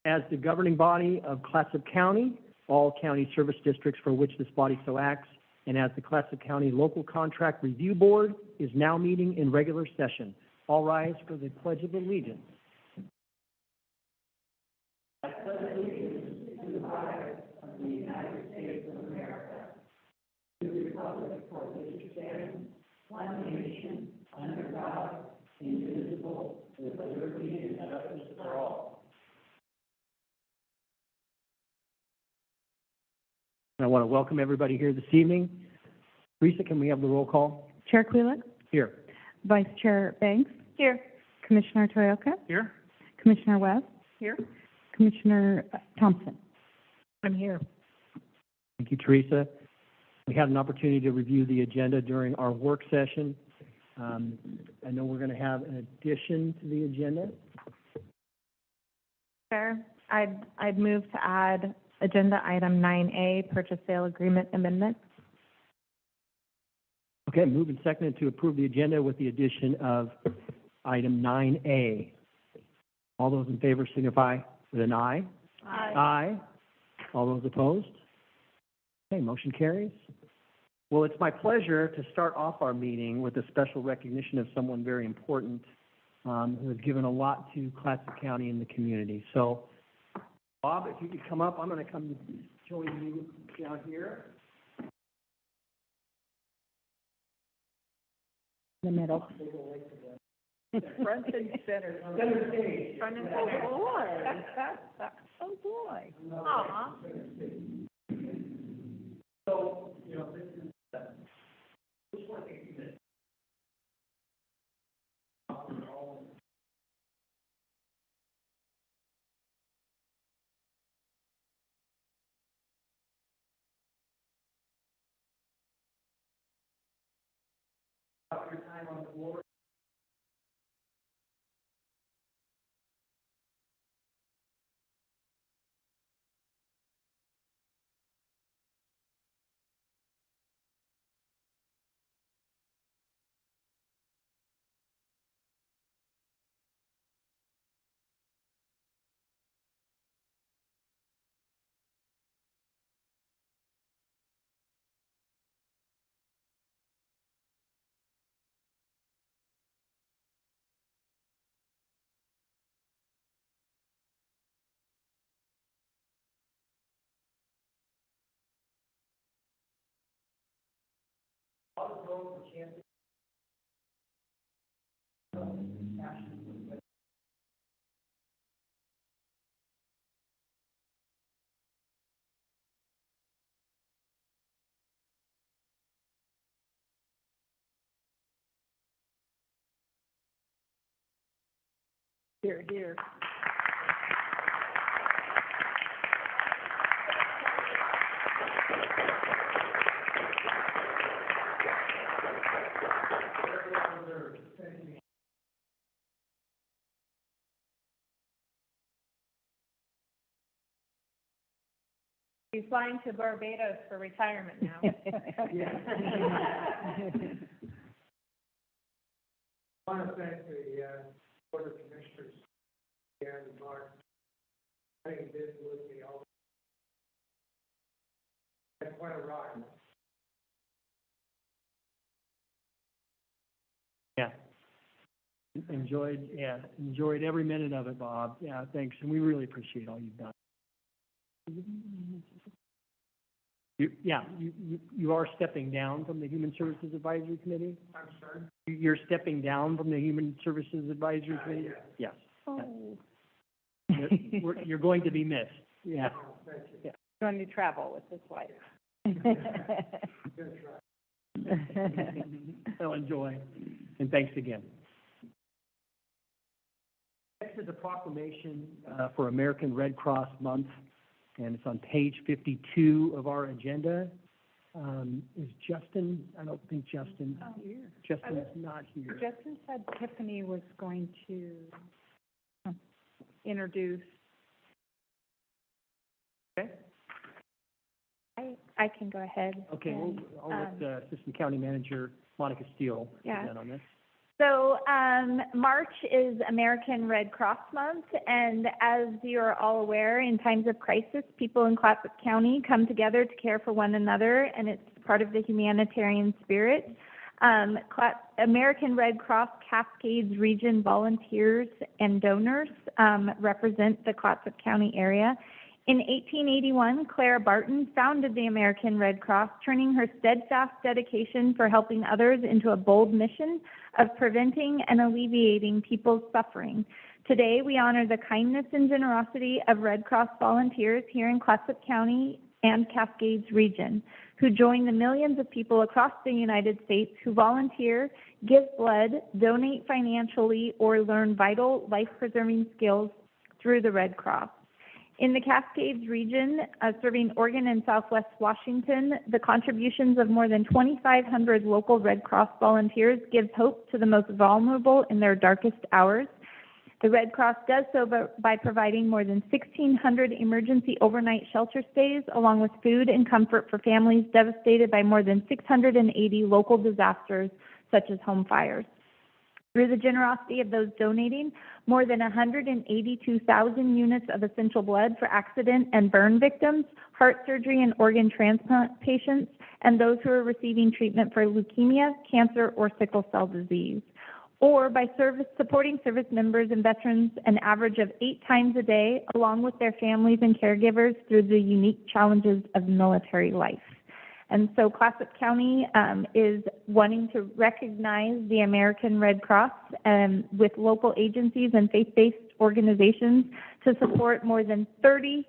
As the governing body of Clatsop County, all county service districts for which this body so acts, and as the Clatsop County Local Contract Review Board is now meeting in regular session. All rise for the Pledge of Allegiance. I pledge allegiance to the flag of the United States of America, to the republic for which it stands, one nation, under God, indivisible, with liberty and justice for all. I want to welcome everybody here this evening. Teresa, can we have the roll call? Chair Quilic. Here. Vice Chair Banks. Here. Commissioner Toyoka. Here. Commissioner Webb. Here. Commissioner Thompson. I'm here. Thank you, Teresa. We had an opportunity to review the agenda during our work session. I know we're going to have an addition to the agenda. Chair, I'd move to add agenda item 9A, purchase sale agreement amendment. Okay, moved and seconded to approve the agenda with the addition of item 9A. All those in favor signify with an aye. Aye. Aye. All those opposed? Okay, motion carries. Well, it's my pleasure to start off our meeting with a special recognition of someone very important who has given a lot to Clatsop County and the community. So, Bob, if you could come up, I'm going to come join you down here. The middle. Front and center. Center stage. Front and center. Oh, boy. Oh, boy. Aw. So, you know, this is, just want to take a few minutes. Your time on the board. Here, here. He's flying to Barbados for retirement now. I want to thank the Board of Commissioners and Mark. I think they did with me all. That's quite a ride. Yeah. Enjoyed every minute of it, Bob. Yeah, thanks, and we really appreciate all you've done. You are stepping down from the Human Services Advisory Committee? I'm sorry? You're stepping down from the Human Services Advisory Committee? Yes. Oh. You're going to be missed. Yeah. Thank you. Going to travel with his wife. Good try. Well, enjoy, and thanks again. Next is a proclamation for American Red Cross Month, and it's on page 52 of our agenda. Is Justin? I don't think Justin. Oh, here. Justin is not here. Justin said Tiffany was going to introduce. Okay. I can go ahead. Okay. And, I'll let Assistant County Manager Monica Steele yeah. present on this. So, March is American Red Cross Month, and as you're all aware, in times of crisis, people in Clatsop County come together to care for one another, and it's part of the humanitarian spirit. American Red Cross Cascades Region volunteers and donors represent the Clatsop County area. In 1881, Clara Barton founded the American Red Cross, turning her steadfast dedication for helping others into a bold mission of preventing and alleviating people's suffering. Today, we honor the kindness and generosity of Red Cross volunteers here in Clatsop County and Cascades region, who join the millions of people across the United States who volunteer, give blood, donate financially, or learn vital life-preserving skills through the Red Cross. In the Cascades region, serving Oregon and Southwest Washington, the contributions of more than 2,500 local Red Cross volunteers gives hope to the most vulnerable in their darkest hours. The Red Cross does so by providing more than 1,600 emergency overnight shelter stays, along with food and comfort for families devastated by more than 680 local disasters, such as home fires. Through the generosity of those donating, more than 182,000 units of essential blood for accident and burn victims, heart surgery and organ transplant patients, and those who are receiving treatment for leukemia, cancer, or sickle cell disease. Or by supporting service members and veterans an average of 8 times a day, along with their families and caregivers through the unique challenges of military life. And so Clatsop County is wanting to recognize the American Red Cross with local agencies and faith-based organizations to support more than 30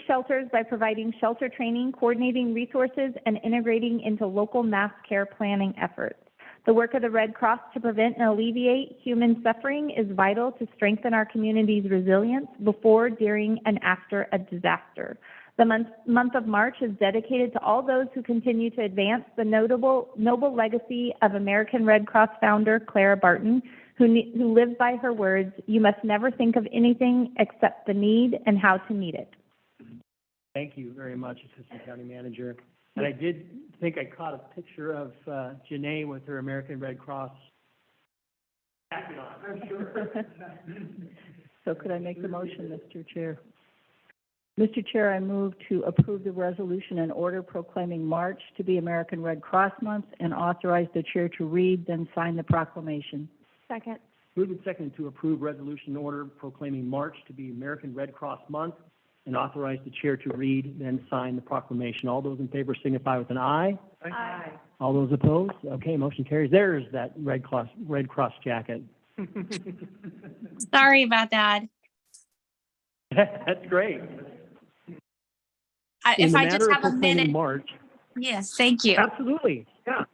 shelters by providing shelter training, coordinating resources, and integrating into local mass care planning efforts. The work of the Red Cross to prevent and alleviate human suffering is vital to strengthen our community's resilience before, during, and after a disaster. The month of March is dedicated to all those who continue to advance the noble legacy of American Red Cross founder Clara Barton, who lives by her words, "You must never think of anything except the need and how to meet it." Thank you very much, Assistant County Manager. And I did think I caught a picture of Janae with her American Red Cross jacket on. I'm sure. So could I make the motion, Mr. Chair? Mr. Chair, I move to approve the resolution and order proclaiming March to be American Red Cross Month and authorize the chair to read, then sign the proclamation. Second. Moved and seconded to approve resolution and order proclaiming March to be American Red Cross Month and authorize the chair to read, then sign the proclamation. All those in favor signify with an aye. Aye. All those opposed? Okay, motion carries. There's that Red Cross jacket. Sorry about that. That's great. In If the I matter just of have a proclaiming minute, March, yes, thank you. absolutely. Yeah.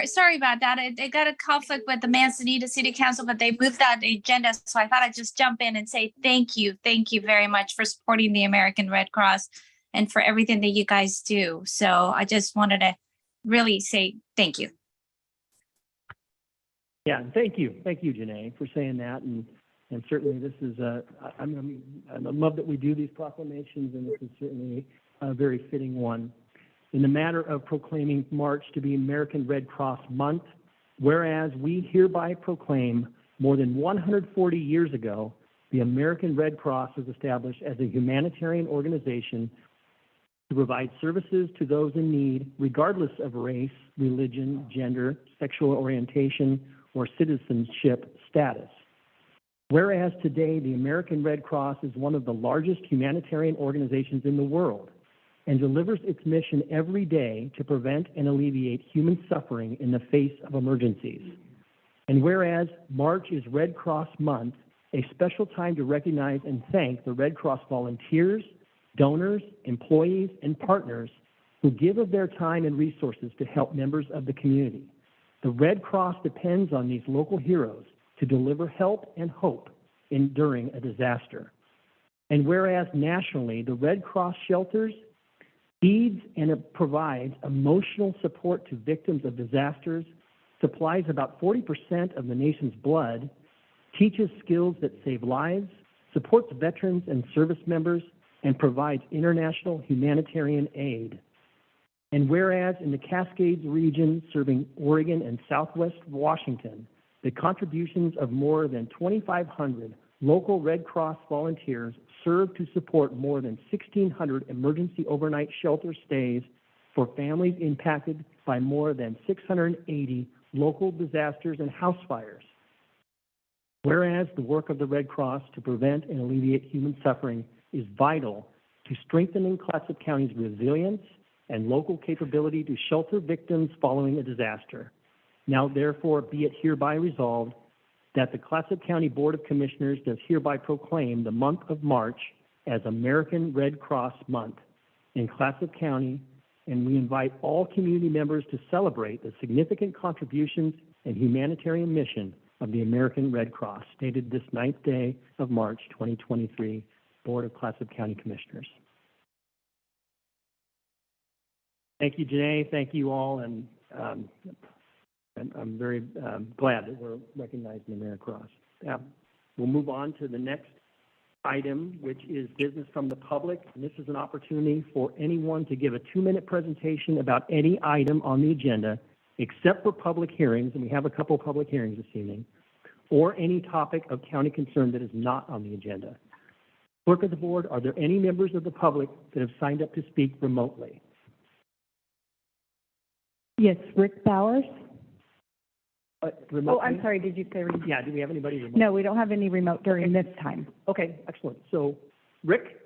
Sorry about that. I got a conflict with the Manzanita City Council, but they moved that agenda, so I thought I'd just jump in and say thank you very much for supporting the American Red Cross and for everything that you guys do. So I just wanted to really say thank you. Yeah, thank you, Janae, for saying that, and certainly this is I love that we do these proclamations, and this is certainly a very fitting one. In the matter of proclaiming March to be American Red Cross Month, whereas we hereby proclaim more than 140 years ago, the American Red Cross was established as a humanitarian organization to provide services to those in need, regardless of race, religion, gender, sexual orientation, or citizenship status. Whereas today, the American Red Cross is one of the largest humanitarian organizations in the world and delivers its mission every day to prevent and alleviate human suffering in the face of emergencies. And whereas March is Red Cross Month, a special time to recognize and thank the Red Cross volunteers, donors, employees, and partners who give of their time and resources to help members of the community. The Red Cross depends on these local heroes to deliver help and hope during a disaster. And whereas nationally, the Red Cross shelters, feeds and it provides emotional support to victims of disasters, supplies about 40% of the nation's blood, teaches skills that save lives, supports veterans and service members, and provides international humanitarian aid. And whereas in the Cascades region serving Oregon and Southwest Washington, the contributions of more than 2,500 local Red Cross volunteers serve to support more than 1,600 emergency overnight shelter stays for families impacted by more than 680 local disasters and house fires. Whereas the work of the Red Cross to prevent and alleviate human suffering is vital to strengthening Clatsop County's resilience and local capability to shelter victims following a disaster. Now therefore be it hereby resolved that the Clatsop County Board of Commissioners does hereby proclaim the month of March as American Red Cross Month in Clatsop County, and we invite all community members to celebrate the significant contributions and humanitarian mission of the American Red Cross, stated this 9th day of March, 2023, Board of Clatsop County Commissioners. Thank you, Janae. Thank you all, and I'm very glad that we're recognizing the Red Cross. We'll move on to the next item, which is business from the public. And this is an opportunity for anyone to give a 2-minute presentation about any item on the agenda, except for public hearings, and we have a couple of public hearings this evening, or any topic of county concern that is not on the agenda. Clerk of the board, are there any members of the public that have signed up to speak remotely? Yes, Rick Bowers. Remotely? Oh, I'm sorry, did you say remote? Yeah, do we have anybody remote? No, we don't have any remote during this time. Okay, excellent. So, Rick?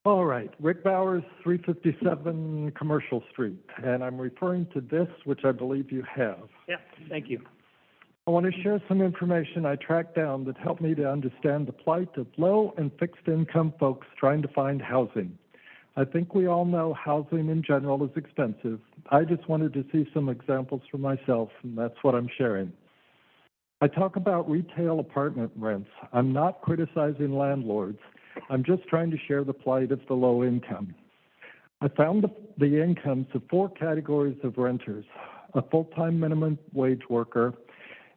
All right, Rick Bowers, 357 Commercial Street, and I'm referring to this, which I believe you have. Yeah, thank you. I want to share some information I tracked down that helped me to understand the plight of low and fixed income folks trying to find housing. I think we all know housing in general is expensive. I just wanted to see some examples for myself, and that's what I'm sharing. I talk about retail apartment rents. I'm not criticizing landlords. I'm just trying to share the plight of the low income. I found the incomes of 4 categories of renters: a full-time minimum wage worker,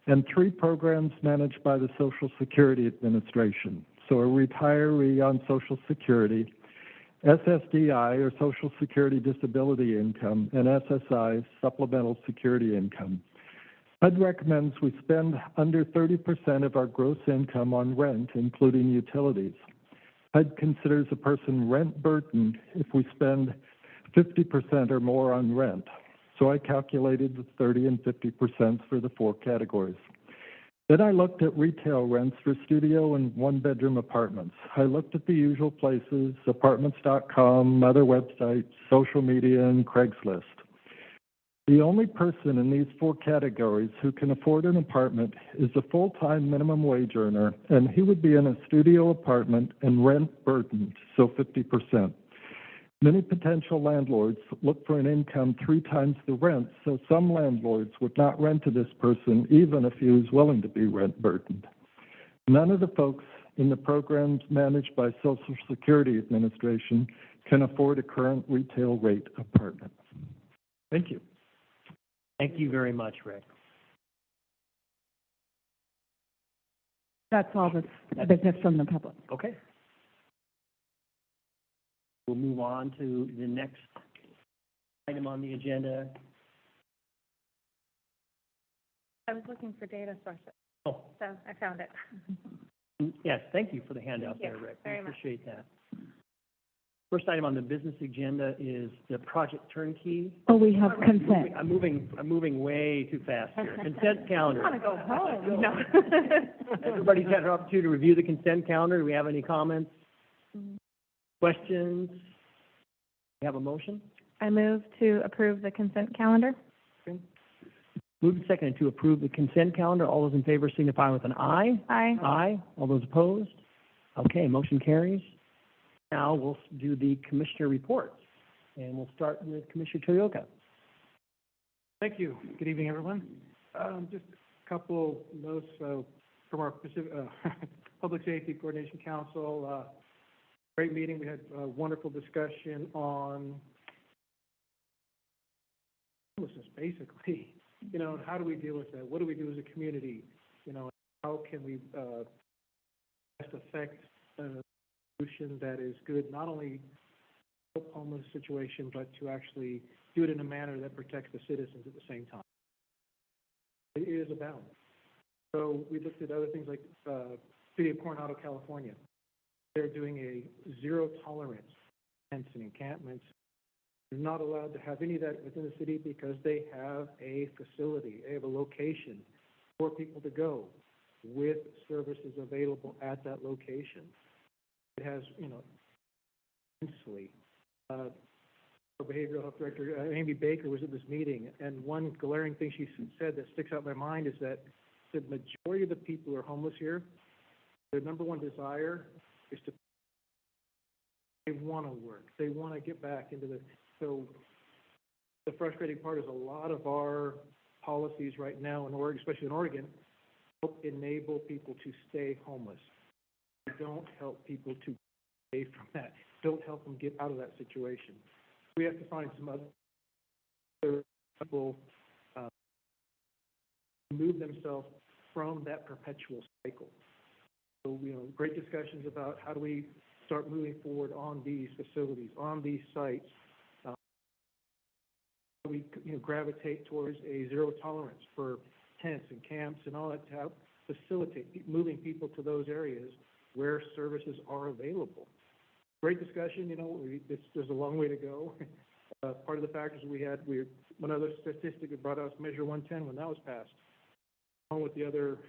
and 3 programs managed by the Social Security Administration. So a retiree on Social Security, SSDI, or Social Security Disability Income, and SSI, Supplemental Security Income. HUD recommends we spend under 30% of our gross income on rent, including utilities. HUD considers a person rent burdened if we spend 50% or more on rent. So I calculated the 30 and 50% for the 4 categories. Then I looked at retail rents for studio and 1-bedroom apartments. I looked at the usual places, apartments.com, other websites, social media, and Craigslist. The only person in these 4 categories who can afford an apartment is a full-time minimum wage earner, and he would be in a studio apartment and rent burdened, so 50%. Many potential landlords look for an income 3 times the rent, so some landlords would not rent to this person even if he was willing to be rent burdened. None of the folks in the programs managed by Social Security Administration can afford a current retail rate apartment. Thank you. Thank you very much, Rick. That's all the business from the public. Okay. We'll move on to the next item on the agenda. I was looking for data sources, Oh, so I found it. yes, thank you for the handout Thank you there, Rick. very We much. appreciate that. First item on the business agenda is the project turnkey. Oh, we have consent. I'm moving way too fast here. Consent calendar. I want to go home. No. Everybody's had an opportunity to review the consent calendar. Do we have any comments? Questions? We have a motion? I move to approve the consent calendar. Moved and seconded to approve the consent calendar. All those in favor signify with an aye. Aye. Aye. All those opposed? Okay, motion carries. Now we'll do the commissioner reports, and we'll start with Commissioner Toyoka. Thank you. Good evening, everyone. Just a couple notes from our Public Safety Coordination Council. Great meeting. We had a wonderful discussion on homelessness, basically. You know, how do we deal with that? What do we do as a community? You know, how can we best affect a solution that is good, not only help homeless situation, but to actually do it in a manner that protects the citizens at the same time. It is a balance. So we looked at other things like City of Coronado, California. They're doing a zero tolerance tents and encampments. They're not allowed to have any of that within the city because they have a facility, they have a location for people to go with services available at that location. It has, immensely. Our behavioral health director, Amy Baker, was at this meeting, and one glaring thing she said that sticks out in my mind is that the majority of the people who are homeless here, their number one desire is to, they want to work. They want to get back into so the frustrating part is a lot of our policies right now in Oregon, especially in Oregon, help enable people to stay homeless. They don't help people to get away from that. Don't help them get out of that situation. We have to find some other people remove themselves from that perpetual cycle. So, great discussions about how do we start moving forward on these facilities, on these sites. We gravitate towards a zero tolerance for tents and camps and all that to help facilitate moving people to those areas where services are available. Great discussion. There's a long way to go. Part of the factors one other statistic that brought out Measure 110 when that was passed. Along with the other,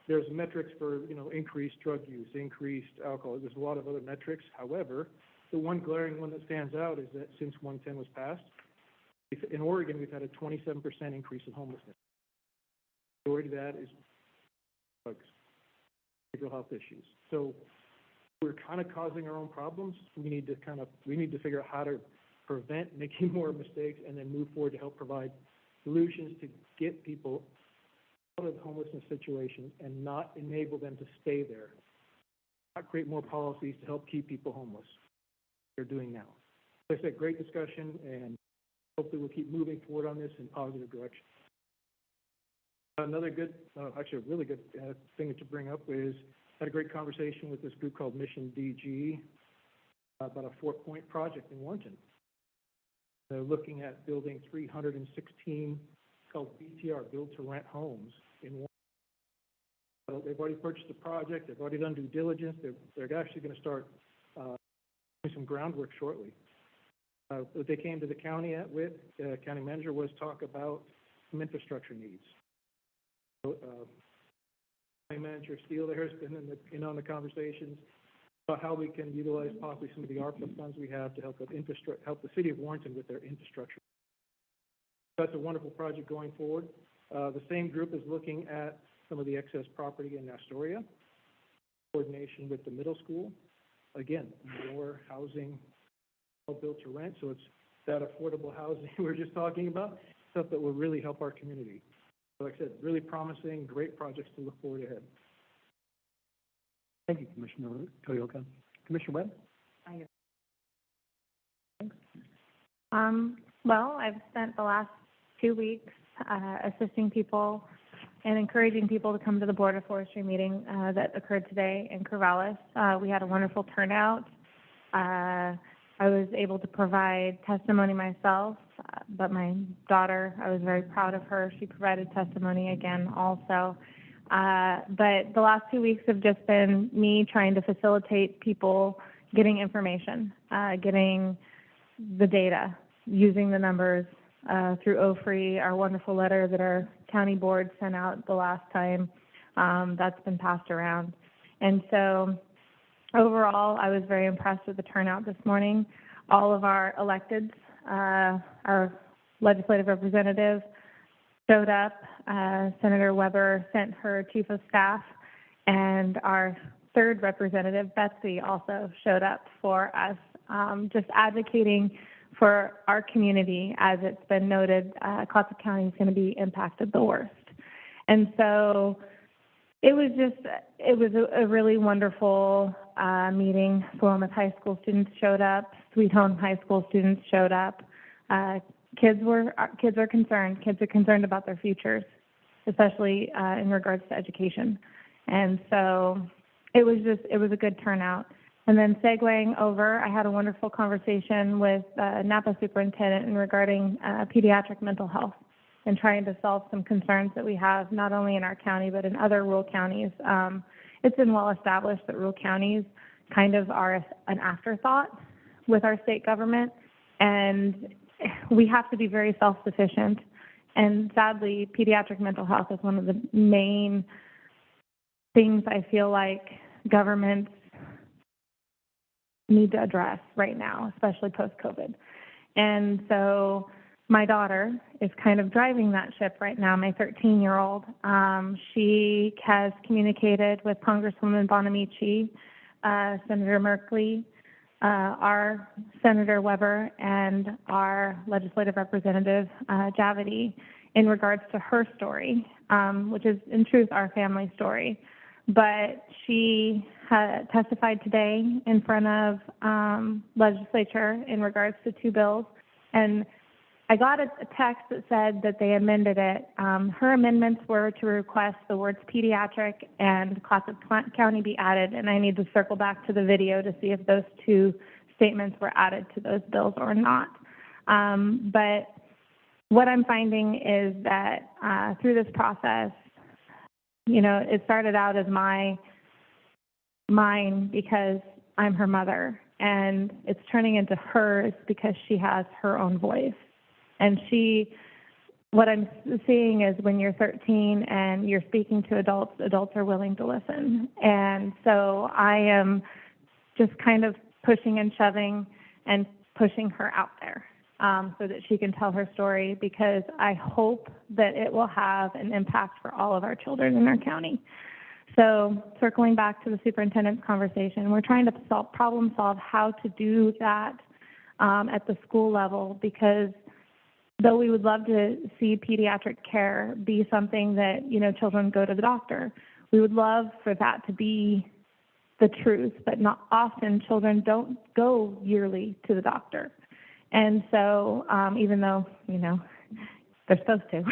there's metrics for increased drug use, increased alcohol. There's a lot of other metrics. However, the one glaring one that stands out is that since 110 was passed, in Oregon we've had a 27% increase in homelessness. The majority of that is drugs, behavioral health issues. So we're kind of causing our own problems. We need to figure out how to prevent making more mistakes and then move forward to help provide solutions to get people out of the homelessness situation and not enable them to stay there. Not create more policies to help keep people homeless. They're doing now. Like I said, great discussion, and hopefully we'll keep moving forward on this in positive direction. Another good, actually a really good thing to bring up is I had a great conversation with this group called Mission DG about a Fort Point project in Warrenton. They're looking at building 316 called BTR, build-to-rent homes in Warrenton. So they've already purchased the project. They've already done due diligence. They're actually going to start doing some groundwork shortly. What they came to the county with, county manager, was talk about some infrastructure needs. So, County Manager Steele there has been in on the conversations about how we can utilize possibly some of the ARPA funds we have to help the city of Warrenton with their infrastructure. That's a wonderful project going forward. The same group is looking at some of the excess property in Astoria, coordination with the middle school. Again, more housing built to rent, so it's that affordable housing we were just talking about, stuff that will really help our community. So like I said, really promising, great projects to look forward ahead. Thank you, Commissioner Toyoka. Commissioner Webb? Thanks. Well, I've spent the last 2 weeks assisting people and encouraging people to come to the Board of Forestry meeting that occurred today in Corvallis. We had a wonderful turnout. I was able to provide testimony myself, but my daughter, I was very proud of her. She provided testimony again also. But the last 2 weeks have just been me trying to facilitate people getting information, getting the data, using the numbers through OFRI, our wonderful letter that our county board sent out the last time. That's been passed around. And so overall, I was very impressed with the turnout this morning. All of our electeds, our legislative representative showed up. Senator Weber sent her chief of staff, and our third representative, Betsy, also showed up for us, just advocating for our community. As it's been noted, Clatsop County is going to be impacted the worst. And so it was a really wonderful meeting. Philomath High School students showed up. Sweet Home High School students showed up. Kids are concerned. Kids are concerned about their futures, especially in regards to education. And so it was a good turnout. And then segueing over, I had a wonderful conversation with Napa superintendent regarding pediatric mental health and trying to solve some concerns that we have not only in our county but in other rural counties. It's been well established that rural counties kind of are an afterthought with our state government, and we have to be very self-sufficient. And sadly, pediatric mental health is one of the main things I feel like governments need to address right now, especially post-COVID. And so my daughter is kind of driving that ship right now, my 13-year-old. She has communicated with Congresswoman Bonamici, Senator Merkley, our Senator Weber, and our legislative representative, Javity, in regards to her story, which is in truth our family story. But she testified today in front of legislature in regards to 2 bills, and I got a text that said that they amended it. Her amendments were to request the words pediatric and Clatsop County be added, and I need to circle back to the video to see if those 2 statements were added to those bills or not. But what I'm finding is that through this process, you know, it started out as mine because I'm her mother, and it's turning into hers because she has her own voice. And what I'm seeing is when you're 13 and you're speaking to adults, adults are willing to listen. And so I am just kind of pushing and shoving and pushing her out there so that she can tell her story, because I hope that it will have an impact for all of our children in our county. So circling back to the superintendent's conversation, we're trying to problem solve how to do that at the school level, because though we would love to see pediatric care be something that, you know, children go to the doctor, we would love for that to be the truth, but not often children don't go yearly to the doctor. And so even though, you know, they're supposed to.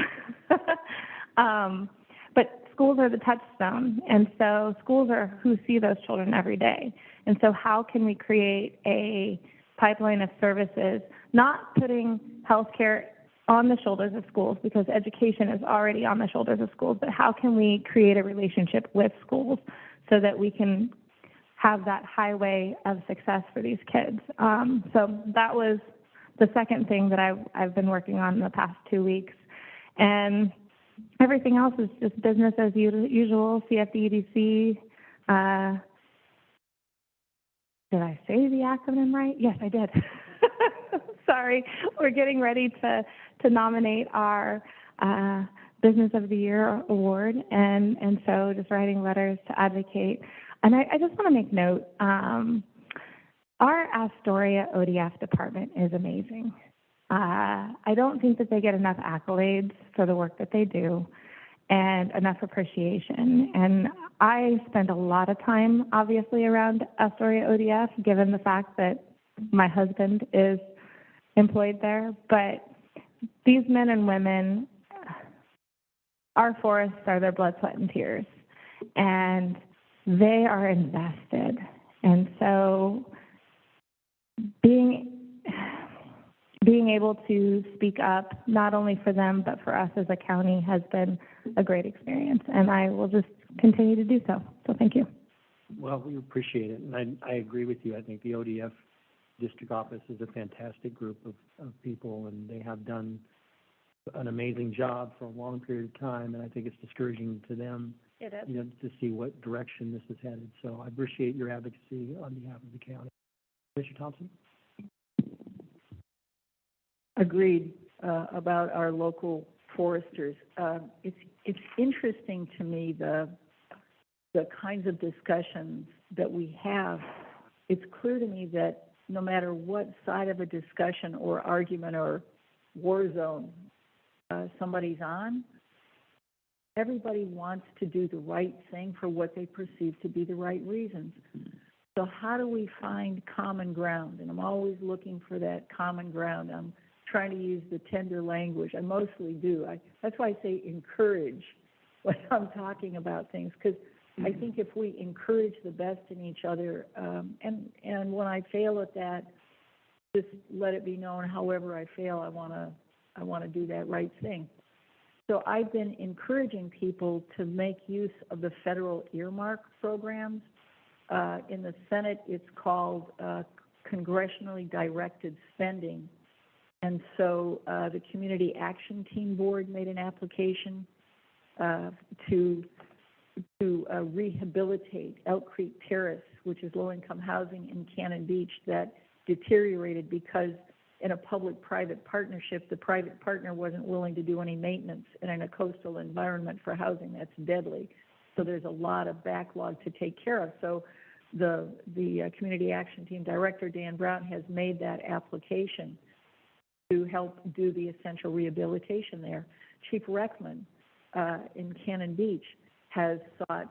But schools are the touchstone, and so schools are who see those children every day. And so how can we create a pipeline of services, not putting healthcare on the shoulders of schools, because education is already on the shoulders of schools, but how can we create a relationship with schools so that we can have that highway of success for these kids? So that was the second thing that I've been working on in the past 2 weeks. And everything else is just business as usual, CFDEDC. Did I say the acronym right? Yes, I did. Sorry. We're getting ready to nominate our Business of the Year award, and so just writing letters to advocate. And I just want to make note, our Astoria ODF department is amazing. I don't think that they get enough accolades for the work that they do and enough appreciation. And I spend a lot of time, obviously, around Astoria ODF, given the fact that my husband is employed there. But these men and women, our forests are their blood, sweat, and tears. And they are invested. And so being able to speak up, not only for them, but for us as a county, has been a great experience. And I will just continue to do so. So thank you. Well, we appreciate it, and I agree with you. I think the ODF district office is a fantastic group of people, and they have done an amazing job for a long period of time, and I think it's discouraging to them, It is. you know, to see what direction this is headed. So I appreciate your advocacy on behalf of the county. Mr. Thompson? Agreed about our local foresters. It's interesting to me the kinds of discussions that we have. It's clear to me that no matter what side of a discussion or argument or war zone somebody's on, everybody wants to do the right thing for what they perceive to be the right reasons. So how do we find common ground? And I'm always looking for that common ground. I'm trying to use the tender language. I mostly do. That's why I say encourage when I'm talking about things, because I think if we encourage the best in each other, and when I fail at that, just let it be known, however I fail, I want to do that right thing. So I've been encouraging people to make use of the federal earmark programs. In the Senate, it's called congressionally directed spending. And so the Community Action Team Board made an application to rehabilitate Elk Creek Terrace, which is low-income housing in Cannon Beach that deteriorated because in a public-private partnership, the private partner wasn't willing to do any maintenance, and in a coastal environment for housing, that's deadly. So there's a lot of backlog to take care of. So the Community Action Team Director, Dan Brown, has made that application to help do the essential rehabilitation there. Chief Reckman in Cannon Beach has sought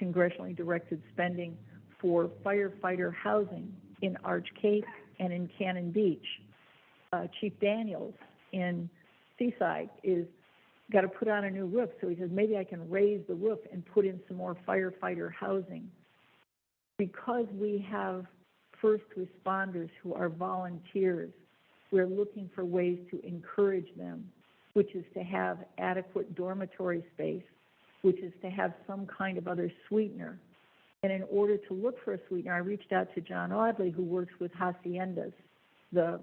congressionally directed spending for firefighter housing in Arch Cape and in Cannon Beach. Chief Daniels in Seaside is got to put on a new roof, so he says, maybe I can raise the roof and put in some more firefighter housing. Because we have first responders who are volunteers, we're looking for ways to encourage them, which is to have adequate dormitory space, which is to have some kind of other sweetener. And in order to look for a sweetener, I reached out to John Audley, who works with Haciendas, the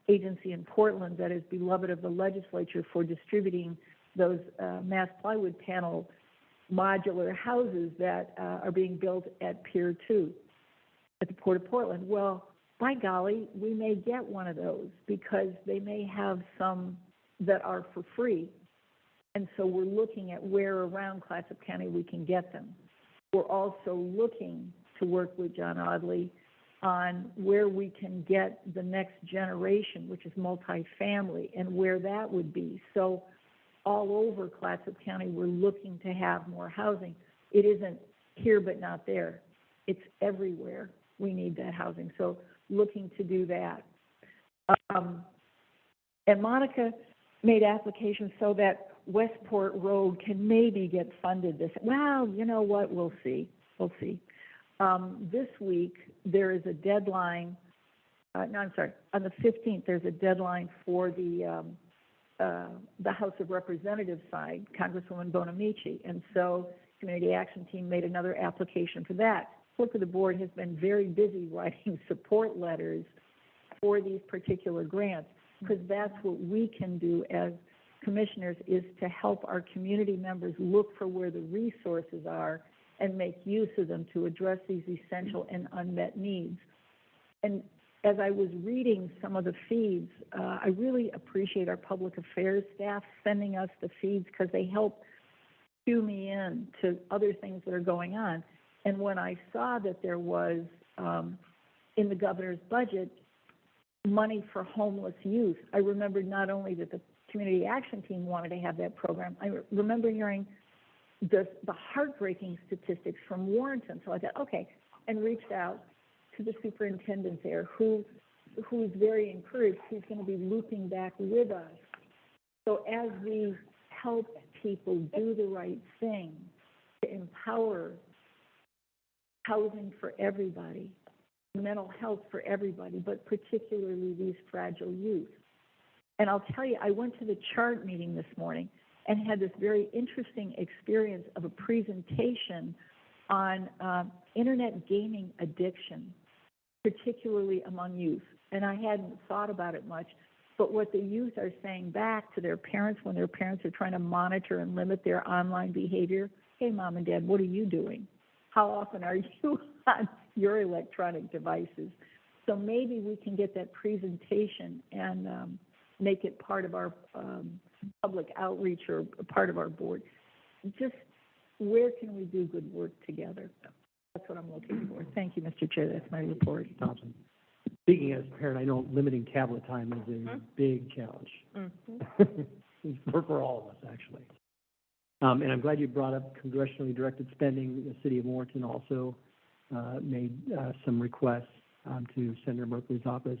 agency in Portland that is beloved of the legislature for distributing those mass plywood panel modular houses that are being built at Pier 2 at the Port of Portland. Well, by golly, we may get one of those because they may have some that are for free. And so we're looking at where around Clatsop County we can get them. We're also looking to work with John Audley on where we can get the next generation, which is multifamily, and where that would be. So all over Clatsop County, we're looking to have more housing. It isn't here but not there. It's everywhere. We need that housing. So looking to do that. And Monica made applications so that Westport Road can maybe get funded this. Well, you know what? We'll see. We'll see. This week, there is a deadline. On the 15th, there's a deadline for the House of Representatives side, Congresswoman Bonamici. And so Community Action Team made another application for that. Clerk of the Board has been very busy writing support letters for these particular grants, because that's what we can do as commissioners, is to help our community members look for where the resources are and make use of them to address these essential and unmet needs. And as I was reading some of the feeds, I really appreciate our public affairs staff sending us the feeds, because they help cue me in to other things that are going on. And when I saw that there was, in the governor's budget, money for homeless youth, I remembered not only that the Community Action Team wanted to have that program, I remember hearing the heartbreaking statistics from Warrenton. So I thought, okay, and reached out to the superintendent there, who is very encouraged. He's going to be looping back with us. So as we help people do the right thing to empower housing for everybody, mental health for everybody, but particularly these fragile youth. And I'll tell you, I went to the CHART meeting this morning and had this very interesting experience of a presentation on internet gaming addiction, particularly among youth. And I hadn't thought about it much, but what the youth are saying back to their parents when their parents are trying to monitor and limit their online behavior, hey, Mom and Dad, what are you doing? How often are you on your electronic devices? So maybe we can get that presentation and make it part of our public outreach or part of our board. Just where can we do good work together? That's what I'm looking for. Thank you, Mr. Chair. That's my report. Thompson. Speaking as a parent, I know limiting tablet time is a big challenge for all of us, actually. And I'm glad you brought up congressionally directed spending. The city of Warrenton also made some requests to Senator Merkley's office.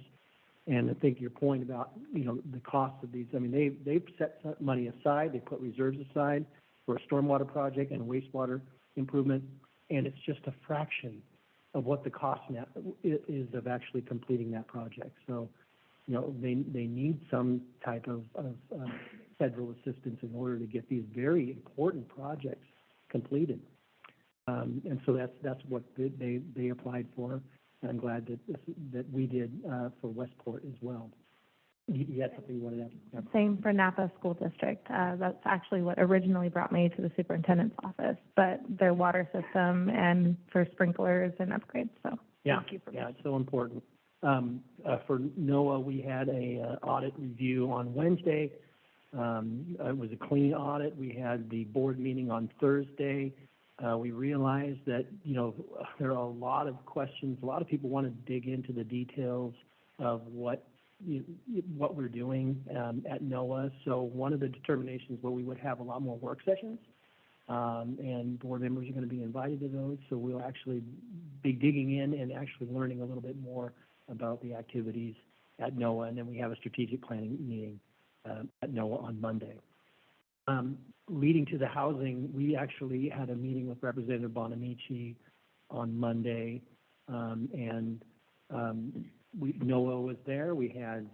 And I think your point about, the cost of these, I mean, they've set money aside, they put reserves aside. for a stormwater project and wastewater improvement, and it's just a fraction of what the cost now is of actually completing that project. So, they need some type of federal assistance in order to get these very important projects completed. And so that's what they applied for. And I'm glad that we did for Westport as well. You had something you wanted to add? Same for Napa School District. That's actually what originally brought me to the superintendent's office, but their water system and for sprinklers and upgrades, so thank you for Yeah, it's so important. For NOAA, we had a audit review on Wednesday. It was a clean audit. We had the board meeting on Thursday. We realized that, there are a lot of questions. A lot of people want to dig into the details of what we're doing at NOAA. So one of the determinations where we would have a lot more work sessions, and board members are going to be invited to those. So we'll actually be digging in and actually learning a little bit more about the activities at NOAA. And then we have a strategic planning meeting at NOAA on Monday. Leading to the housing, we actually had a meeting with Representative Bonamici on Monday, and NOAA was there. We had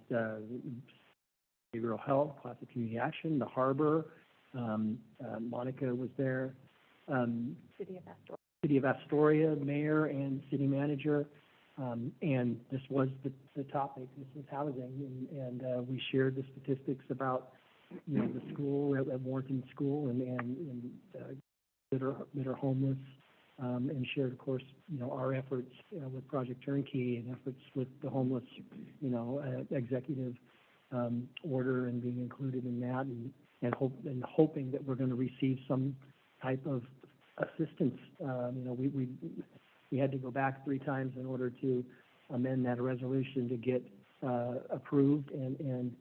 behavioral health, classic community action, the harbor. Monica was there. City of Astoria, mayor and city manager. And this was the topic. This was housing, and we shared the statistics about the school at Warrenton School and that are homeless, and shared, of course, our efforts with Project Turnkey and efforts with the homeless, executive order and being included in that, and hoping that we're going to receive some type of assistance. We had to go back 3 times in order to amend that resolution to get approved, and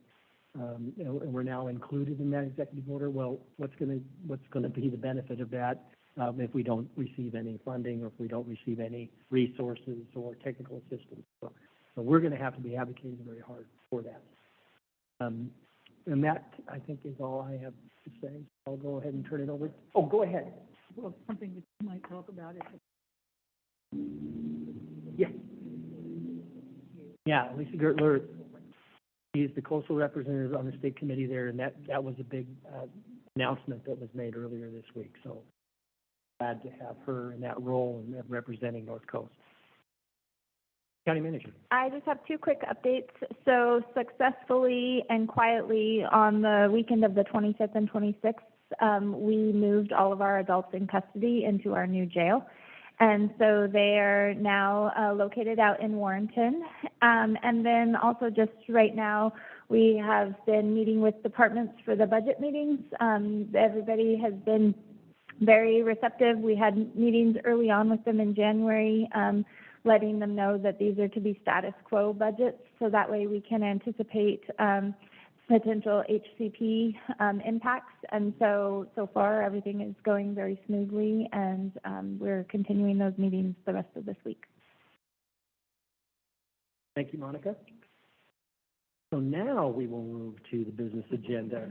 we're now included in that executive order. Well, what's going to be the benefit of that if we don't receive any funding or if we don't receive any resources or technical assistance? So we're going to have to be advocating very hard for that. And that, I think, is all I have to say. I'll go ahead and turn it over. Oh, go ahead. Well, something that you might talk about is. Yeah, Lisa Gertler, she is the coastal representative on the state committee there, and that was a big announcement that was made earlier this week. So glad to have her in that role and representing North Coast. County Manager. I just have 2 quick updates. So successfully and quietly on the weekend of the 25th and 26th, we moved all of our adults in custody into our new jail. And so they are now located out in Warrenton. And then also just right now, we have been meeting with departments for the budget meetings. Everybody has been very receptive. We had meetings early on with them in January, letting them know that these are to be status quo budgets, so that way we can anticipate potential HCP impacts. And so far, everything is going very smoothly, and we're continuing those meetings the rest of this week. Thank you, Monica. So now we will move to the business agenda.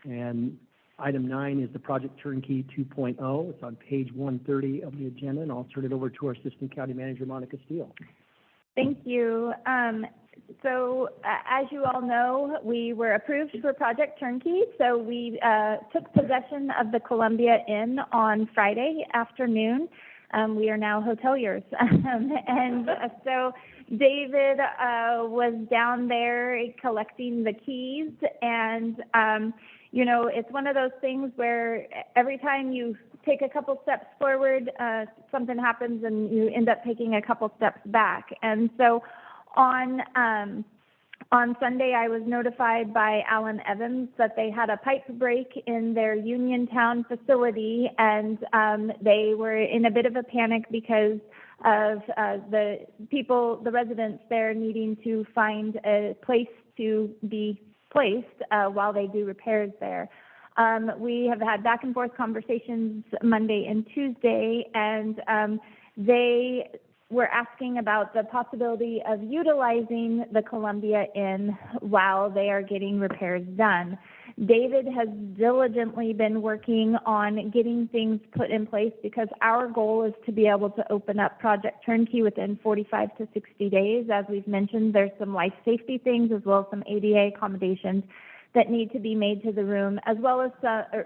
And item 9 is the Project Turnkey 2.0. It's on page 130 of the agenda, and I'll turn it over to our Assistant County Manager, Monica Steele. Thank you. So as you all know, we were approved for Project Turnkey. So we took possession of the Columbia Inn on Friday afternoon. We are now hoteliers. And so David was down there collecting the keys. And, it's one of those things where every time you take a couple steps forward, something happens and you end up taking a couple steps back. And so on Sunday, I was notified by Alan Evans that they had a pipe break in their Uniontown facility, and they were in a bit of a panic because of the residents there needing to find a place to be placed while they do repairs there. We have had back and forth conversations Monday and Tuesday, and they were asking about the possibility of utilizing the Columbia Inn while they are getting repairs done. David has diligently been working on getting things put in place because our goal is to be able to open up Project Turnkey within 45 to 60 days. As we've mentioned, there's some life safety things as well as some ADA accommodations that need to be made to the room, as well as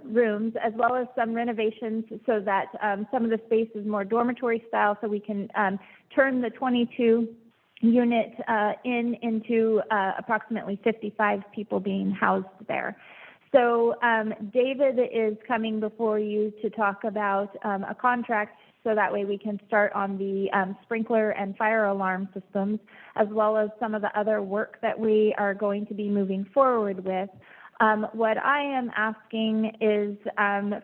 rooms, as well as some renovations so that some of the space is more dormitory style, so we can turn the 22 unit into approximately 55 people being housed there. So David is coming before you to talk about a contract so that way we can start on the sprinkler and fire alarm systems, as well as some of the other work that we are going to be moving forward with. What I am asking is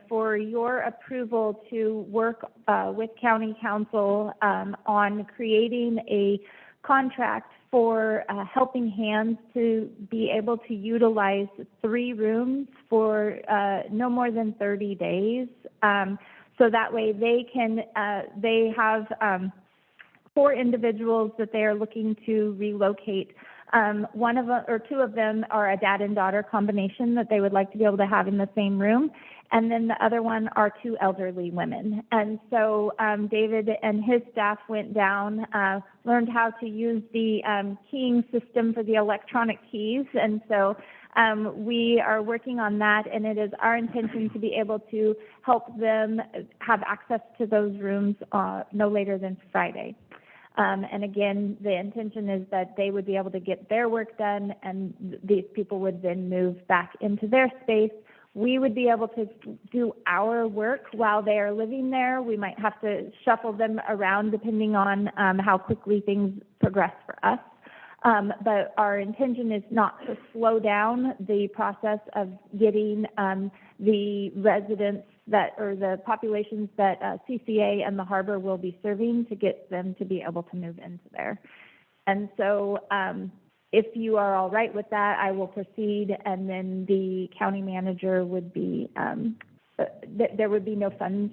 for your approval to work with County Council on creating a contract for Helping Hands to be able to utilize 3 rooms for no more than 30 days. So that way they have 4 individuals that they are looking to relocate. One of them, or 2 of them are a dad and daughter combination that they would like to be able to have in the same room. And then the other one are 2 elderly women. And so David and his staff went down, learned how to use the keying system for the electronic keys. And so we are working on that, and it is our intention to be able to help them have access to those rooms no later than Friday. And again, the intention is that they would be able to get their work done, and these people would then move back into their space. We would be able to do our work while they are living there. We might have to shuffle them around depending on how quickly things progress for us. But our intention is not to slow down the process of getting the residents that, or the populations that CCA and the harbor will be serving, to get them to be able to move into there. And so if you are all right with that, I will proceed, and then the county manager would be, there would be no funds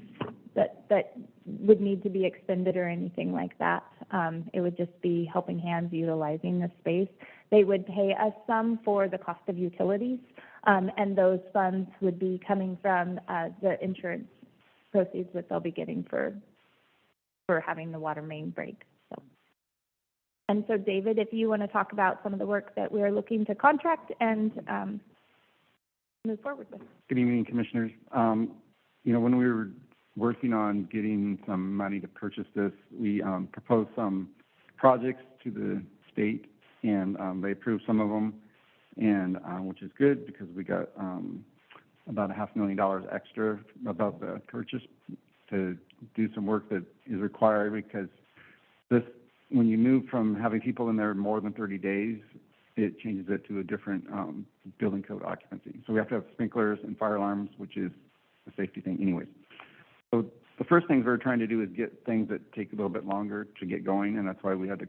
that would need to be expended or anything like that. It would just be Helping Hands utilizing the space. They would pay us some for the cost of utilities, and those funds would be coming from the insurance proceeds that they'll be getting for having the water main break. And so, David, if you want to talk about some of the work that we are looking to contract and move forward with. Good evening, Commissioners. You know, when we were working on getting some money to purchase this, we proposed some projects to the state, and they approved some of them, and which is good because we got about $500,000 extra above the purchase to do some work that is required, because this, when you move from having people in there more than 30 days, it changes it to a different building code occupancy. So we have to have sprinklers and fire alarms, which is a safety thing anyways. So the first things we're trying to do is get things that take a little bit longer to get going, and that's why we had to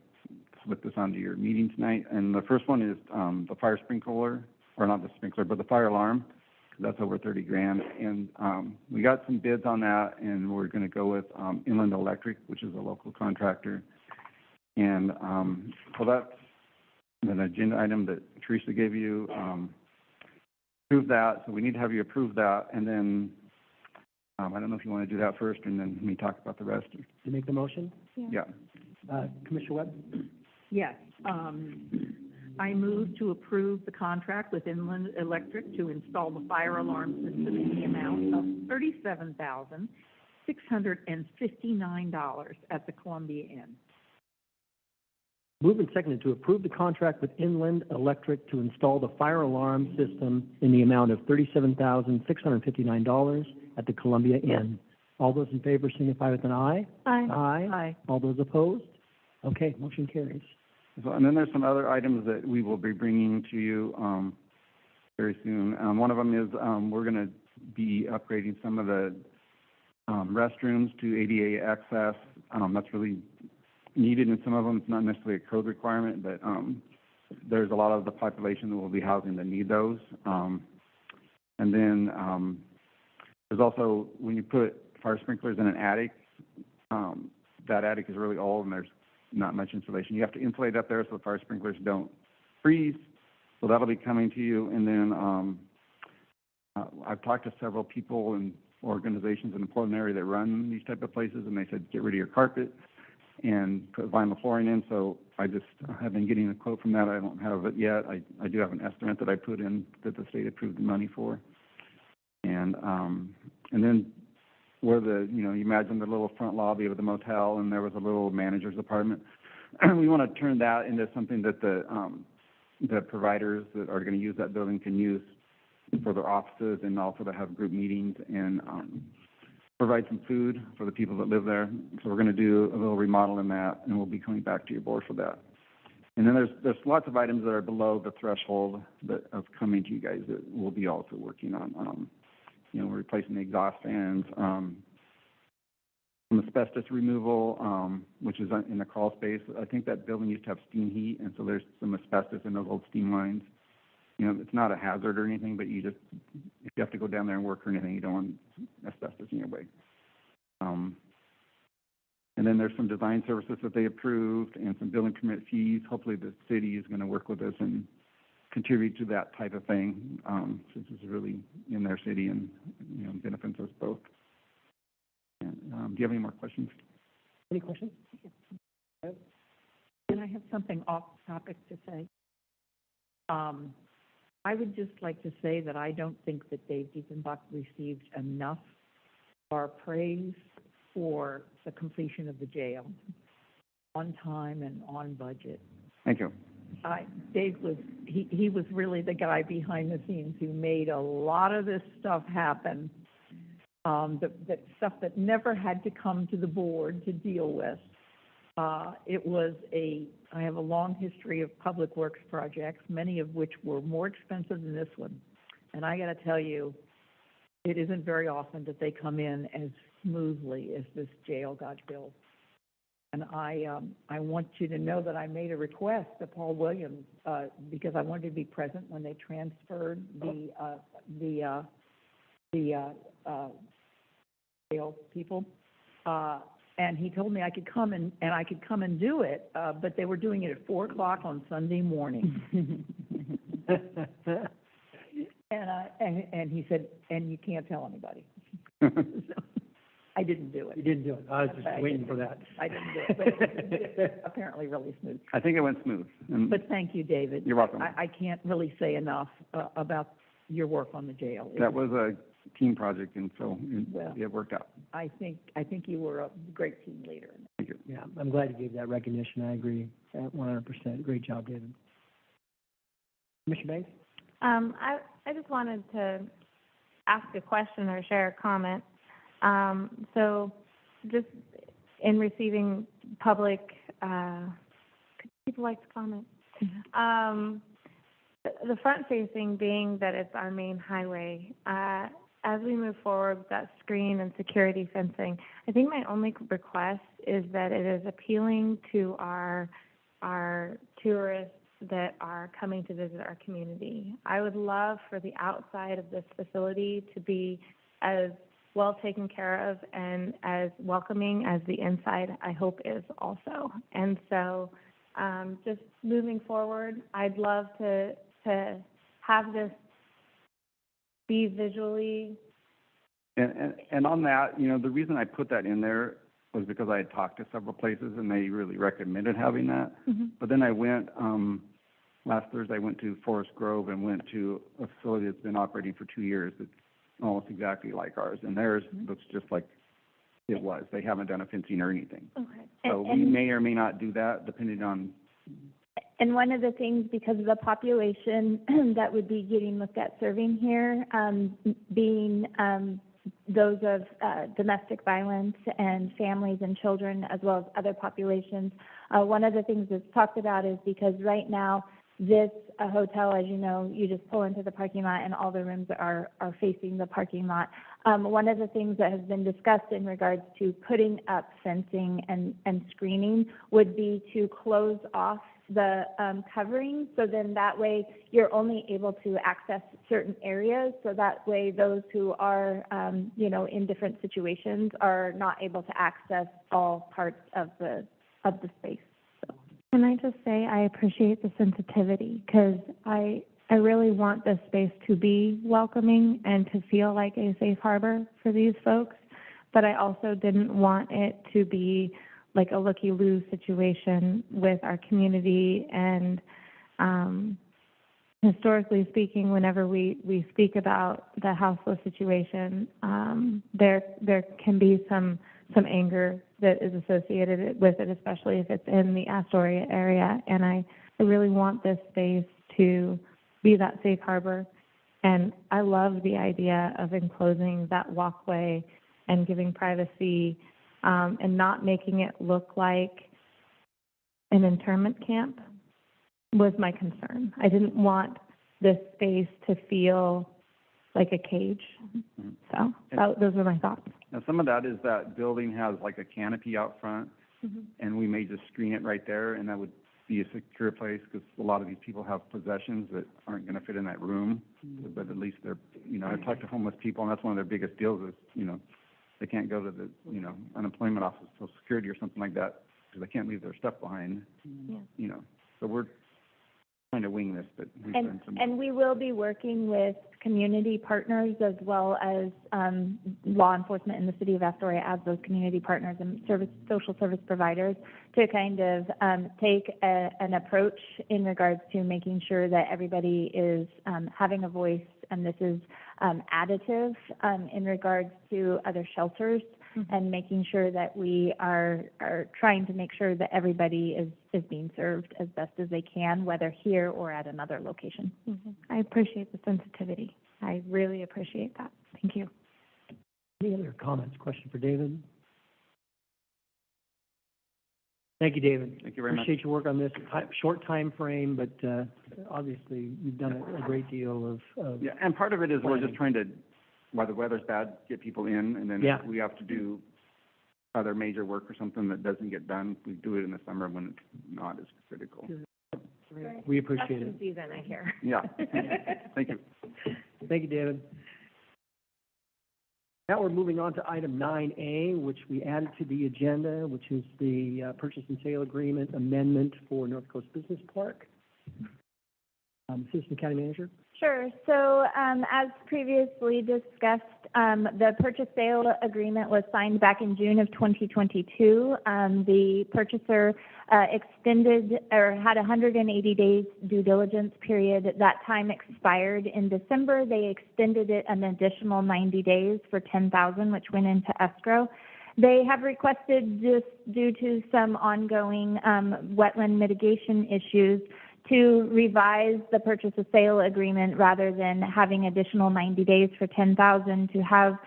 slip this onto your meeting tonight. And the first one is the fire sprinkler, or not the sprinkler, but the fire alarm. That's over $30,000, and we got some bids on that, and we're going to go with Inland Electric, which is a local contractor. And so that's an agenda item that Teresa gave you. Approve that, so we need to have you approve that, and then I don't know if you want to do that first, and then me talk about the rest. To make the motion? Yeah. Commissioner Webb? Yes. I move to approve the contract with Inland Electric to install the fire alarm system in the amount of $37,659 at the Columbia Inn. Moved and seconded to approve the contract with Inland Electric to install the fire alarm system in the amount of $37,659 at the Columbia Inn. All those in favor signify with an aye. Aye. Aye. Aye. All those opposed? Okay, motion carries. So, and then there's some other items that we will be bringing to you very soon. One of them is we're going to be upgrading some of the restrooms to ADA access. That's really needed in some of them. It's not necessarily a code requirement, but there's a lot of the population that will be housing that need those. And then there's also, when you put fire sprinklers in an attic, that attic is really old and there's not much insulation. You have to insulate up there so the fire sprinklers don't freeze. So that'll be coming to you. And then I've talked to several people and organizations in the Portland area that run these type of places, and they said, get rid of your carpet and put vinyl flooring in. So I just have been getting a quote from that. I don't have it yet. I do have an estimate that I put in that the state approved the money for. And then where you imagine the little front lobby of the motel, and there was a little manager's apartment. We want to turn that into something that the providers that are going to use that building can use for their offices, and also to have group meetings and provide some food for the people that live there. So we're going to do a little remodel in that, and we'll be coming back to your board for that. And then there's lots of items that are below the threshold of coming to you guys that we'll be also working on. We're replacing the exhaust fans, some asbestos removal, which is in the crawl space. I think that building used to have steam heat, and so there's some asbestos in those old steam lines. It's not a hazard or anything, but if you have to go down there and work or anything, you don't want asbestos in your way. And then there's some design services that they approved and some building permit fees. Hopefully the city is going to work with us and contribute to that type of thing, since it's really in their city and, benefits us both. And, do you have any more questions? Any questions? Can I have something off topic to say? I would just like to say that I don't think that Dave Diefenbach received enough of our praise for the completion of the jail on time and on budget. Thank you. Dave was, he was really the guy behind the scenes who made a lot of this stuff happen. That stuff that never had to come to the board to deal with. I have a long history of public works projects, many of which were more expensive than this one. And I got to tell you, it isn't very often that they come in as smoothly as this jail got built. And I want you to know that I made a request to Paul Williams, because I wanted to be present when they transferred the jail people. And he told me I could come and I could come and do it, but they were doing it at 4 o'clock on Sunday morning. And he said, and you can't tell anybody. So I didn't do it. You didn't do it. I was just waiting for that. I didn't do it, but it was apparently really smooth. I think it went smooth. But thank you, David. You're welcome. I can't really say enough about your work on the jail. That was a team project, and so it worked out. I think you were a great team leader. Thank you. Yeah, I'm glad you gave that recognition. I agree 100%. Great job, David. Commissioner Banks? I just wanted to ask a question or share a comment. So just in receiving public, people like to comment. The front facing being that it's our main highway, as we move forward with that screen and security fencing, I think my only request is that it is appealing to our tourists that are coming to visit our community. I would love for the outside of this facility to be as well taken care of and as welcoming as the inside, I hope, is also. And so just moving forward, I'd love to have this be visually. And on that, the reason I put that in there was because I had talked to several places and they really recommended having that. Mm-hmm. But then I went, last Thursday, I went to Forest Grove and went to a facility that's been operating for 2 years that's almost exactly like ours. And theirs looks just like it was. They haven't done a fencing or anything. Okay. So we may or may not do that depending on. And one of the things, because of the population that would be getting looked at serving here, being those of domestic violence and families and children, as well as other populations, one of the things that's talked about is because right now this hotel, as you know, you just pull into the parking lot and all the rooms are facing the parking lot. One of the things that has been discussed in regards to putting up fencing and screening would be to close off the covering, so then that way you're only able to access certain areas, so that way those who are, in different situations are not able to access all parts of the space. Can I just say I appreciate the sensitivity, because I I really want this space to be welcoming and to feel like a safe harbor for these folks, but I also didn't want it to be like a looky-loo situation with our community. And historically speaking, whenever we speak about the houseless situation, there can be some anger that is associated with it, especially if it's in the Astoria area. And I really want this space to be that safe harbor. And I love the idea of enclosing that walkway and giving privacy, and not making it look like an internment camp was my concern. I didn't want this space to feel like a cage. So those were my thoughts. Now, some of that is that building has like a canopy out front, and we may just screen it right there, and that would be a secure place, because a lot of these people have possessions that aren't going to fit in that room, but at least they're, I've talked to homeless people, and that's one of their biggest deals is, they can't go to the, unemployment office, Social Security or something like that, because they can't leave their stuff behind, So we're trying to wing this, but we've done some. And we will be working with community partners as well as law enforcement in the city of Astoria as those community partners and social service providers to kind of take an approach in regards to making sure that everybody is having a voice, and this is additive in regards to other shelters, and making sure that we are trying to make sure that everybody is being served as best as they can, whether here or at another location. I appreciate the sensitivity. I really appreciate that. Thank you. Any other comments, question for David? Thank you, David. Thank you very much. Appreciate your work on this. Short time frame, but obviously you've done a great deal of Yeah, and part of it is we're planning. just trying to, while the weather's bad, get people in, and then if we have to do other major work or something that doesn't get done, we do it in the summer when it's not as critical. We appreciate it. Season, I hear. Yeah. Thank you. Thank you, David. Now we're moving on to item 9A, which we added to the agenda, which is the purchase and sale agreement amendment for North Coast Business Park. Assistant County Manager. Sure. So as previously discussed, the purchase sale agreement was signed back in June of 2022. The purchaser extended or had 180 days due diligence period. That time expired in December. They extended it an additional 90 days for $10,000, which went into escrow. They have requested, just due to some ongoing wetland mitigation issues, to revise the purchase and sale agreement rather than having additional 90 days for $10,000, to have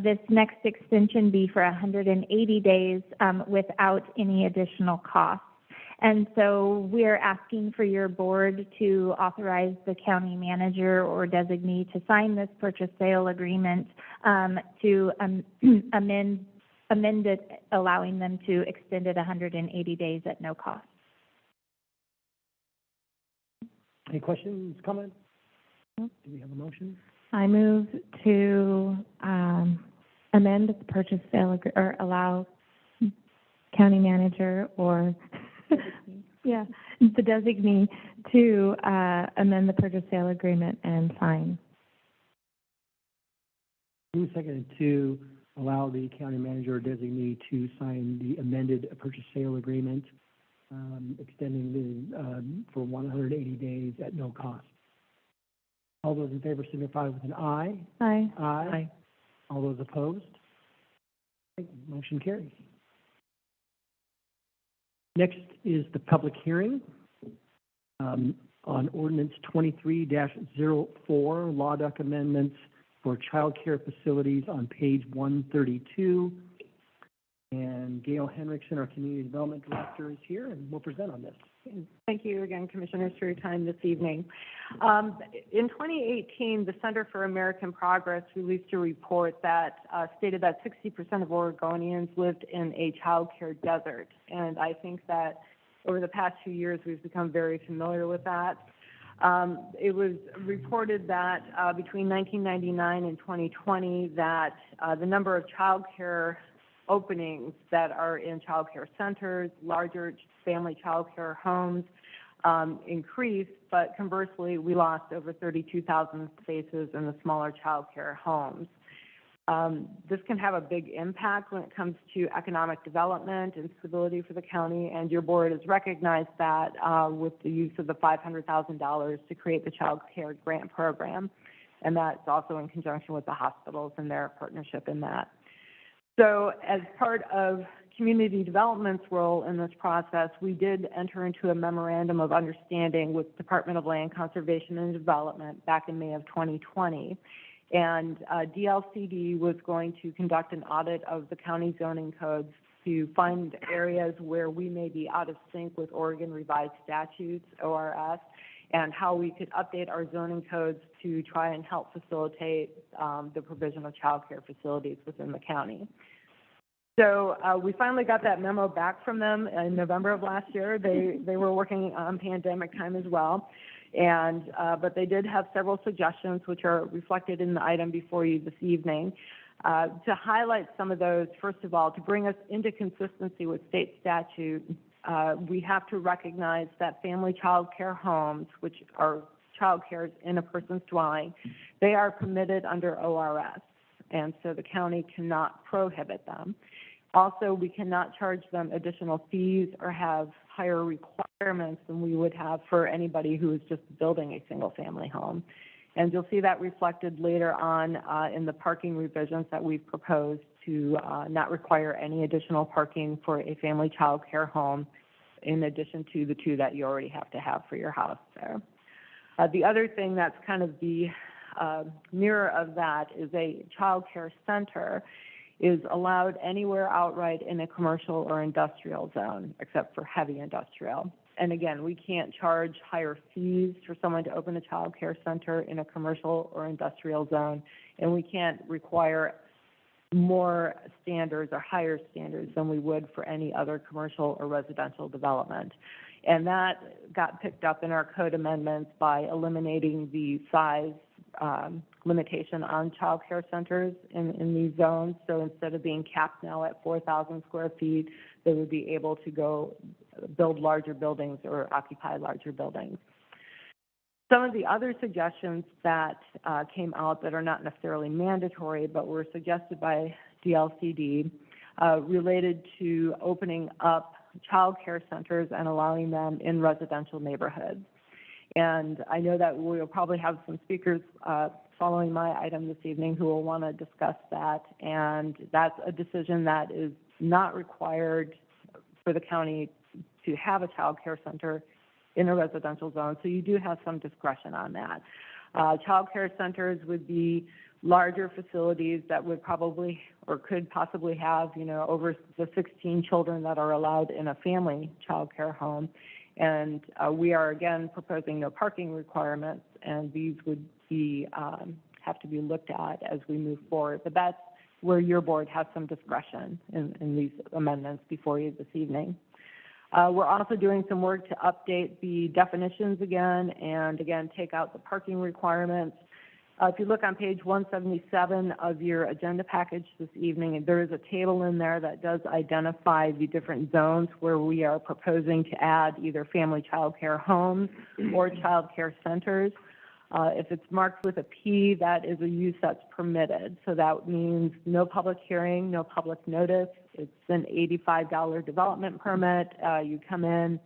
this next extension be for 180 days without any additional costs. And so we're asking for your board to authorize the county manager or designee to sign this purchase sale agreement to amend it, allowing them to extend it 180 days at no cost. Any questions, comments? Do we have a motion? I move to amend the purchase sale or allow county manager or the designee to amend the purchase sale agreement and sign. Who seconded to allow the county manager or designee to sign the amended purchase sale agreement, extending the for 180 days at no cost? All those in favor signify with an aye. Aye. Aye. All those opposed? Motion carries. Next is the public hearing on ordinance 23-04, law doc amendments for child care facilities on page 132. And Gail Henriksen, our Community Development Director, is here and will present on this. Thank you again, Commissioners, for your time this evening. In 2018, the Center for American Progress released a report that stated that 60% of Oregonians lived in a child care desert. And I think that over the past few years, we've become very familiar with that. It was reported that between 1999 and 2020, that the number of child care openings that are in child care centers, larger family child care homes, increased, but conversely, we lost over 32,000 spaces in the smaller child care homes. This can have a big impact when it comes to economic development and stability for the county, and your board has recognized that with the use of the $500,000 to create the child care grant program, and that's also in conjunction with the hospitals and their partnership in that. So as part of community development's role in this process, we did enter into a memorandum of understanding with Department of Land Conservation and Development back in May of 2020. And DLCD was going to conduct an audit of the county zoning codes to find areas where we may be out of sync with Oregon Revised Statutes, ORS, and how we could update our zoning codes to try and help facilitate the provision of child care facilities within the county. So we finally got that memo back from them in November of last year. They were working on pandemic time as well. And, but they did have several suggestions which are reflected in the item before you this evening. To highlight some of those, first of all, to bring us into consistency with state statute, we have to recognize that family child care homes, which are child cares in a person's dwelling, they are permitted under ORS, and so the county cannot prohibit them. Also, we cannot charge them additional fees or have higher requirements than we would have for anybody who is just building a single-family home. And you'll see that reflected later on in the parking revisions that we've proposed to not require any additional parking for a family child care home in addition to the two that you already have to have for your house there. The other thing that's kind of the mirror of that is a child care center is allowed anywhere outright in a commercial or industrial zone, except for heavy industrial. And again, we can't charge higher fees for someone to open a child care center in a commercial or industrial zone, and we can't require more standards or higher standards than we would for any other commercial or residential development. And that got picked up in our code amendments by eliminating the size limitation on child care centers in these zones. So instead of being capped now at 4,000 square feet, they would be able to go build larger buildings or occupy larger buildings. Some of the other suggestions that came out that are not necessarily mandatory but were suggested by DLCD related to opening up child care centers and allowing them in residential neighborhoods. And I know that we'll probably have some speakers following my item this evening who will want to discuss that, and that's a decision that is not required for the county to have a child care center in a residential zone, so you do have some discretion on that. Child care centers would be larger facilities that would probably or could possibly have, you know, over the 16 children that are allowed in a family child care home. And we are, again, proposing no parking requirements, and these would be have to be looked at as we move forward. But that's where your board has some discretion in these amendments before you this evening. We're also doing some work to update the definitions again, and again, take out the parking requirements. If you look on page 177 of your agenda package this evening, there is a table in there that does identify the different zones where we are proposing to add either family child care homes or child care centers. If it's marked with a P, that is a use that's permitted. So that means no public hearing, no public notice. It's an $85 development permit. You come in,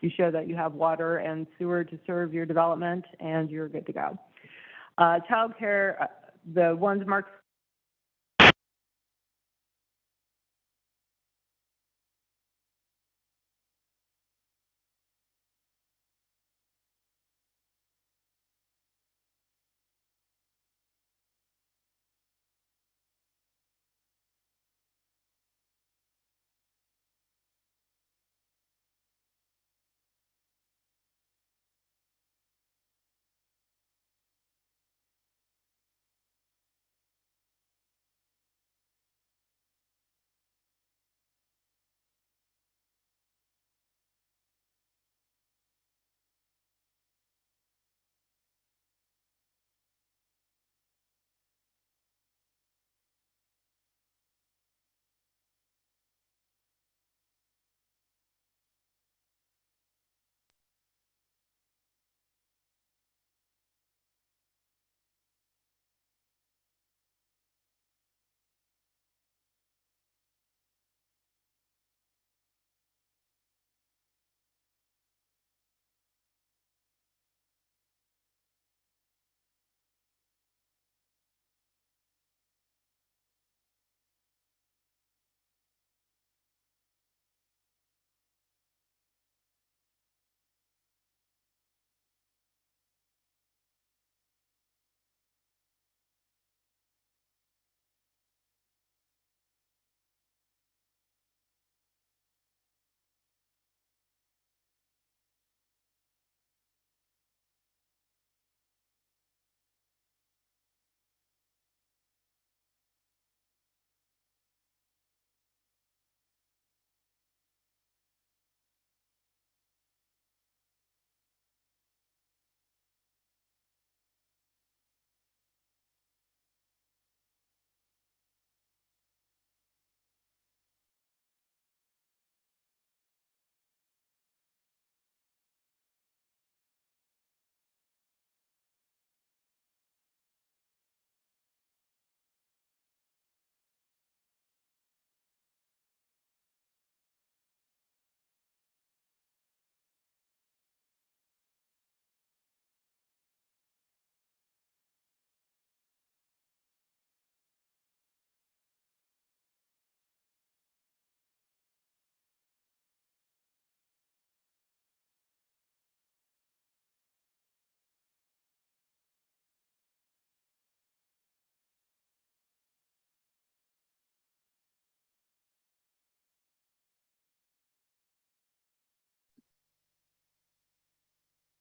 you show that you have water and sewer to serve your development, and you're good to go. Child care, the ones marked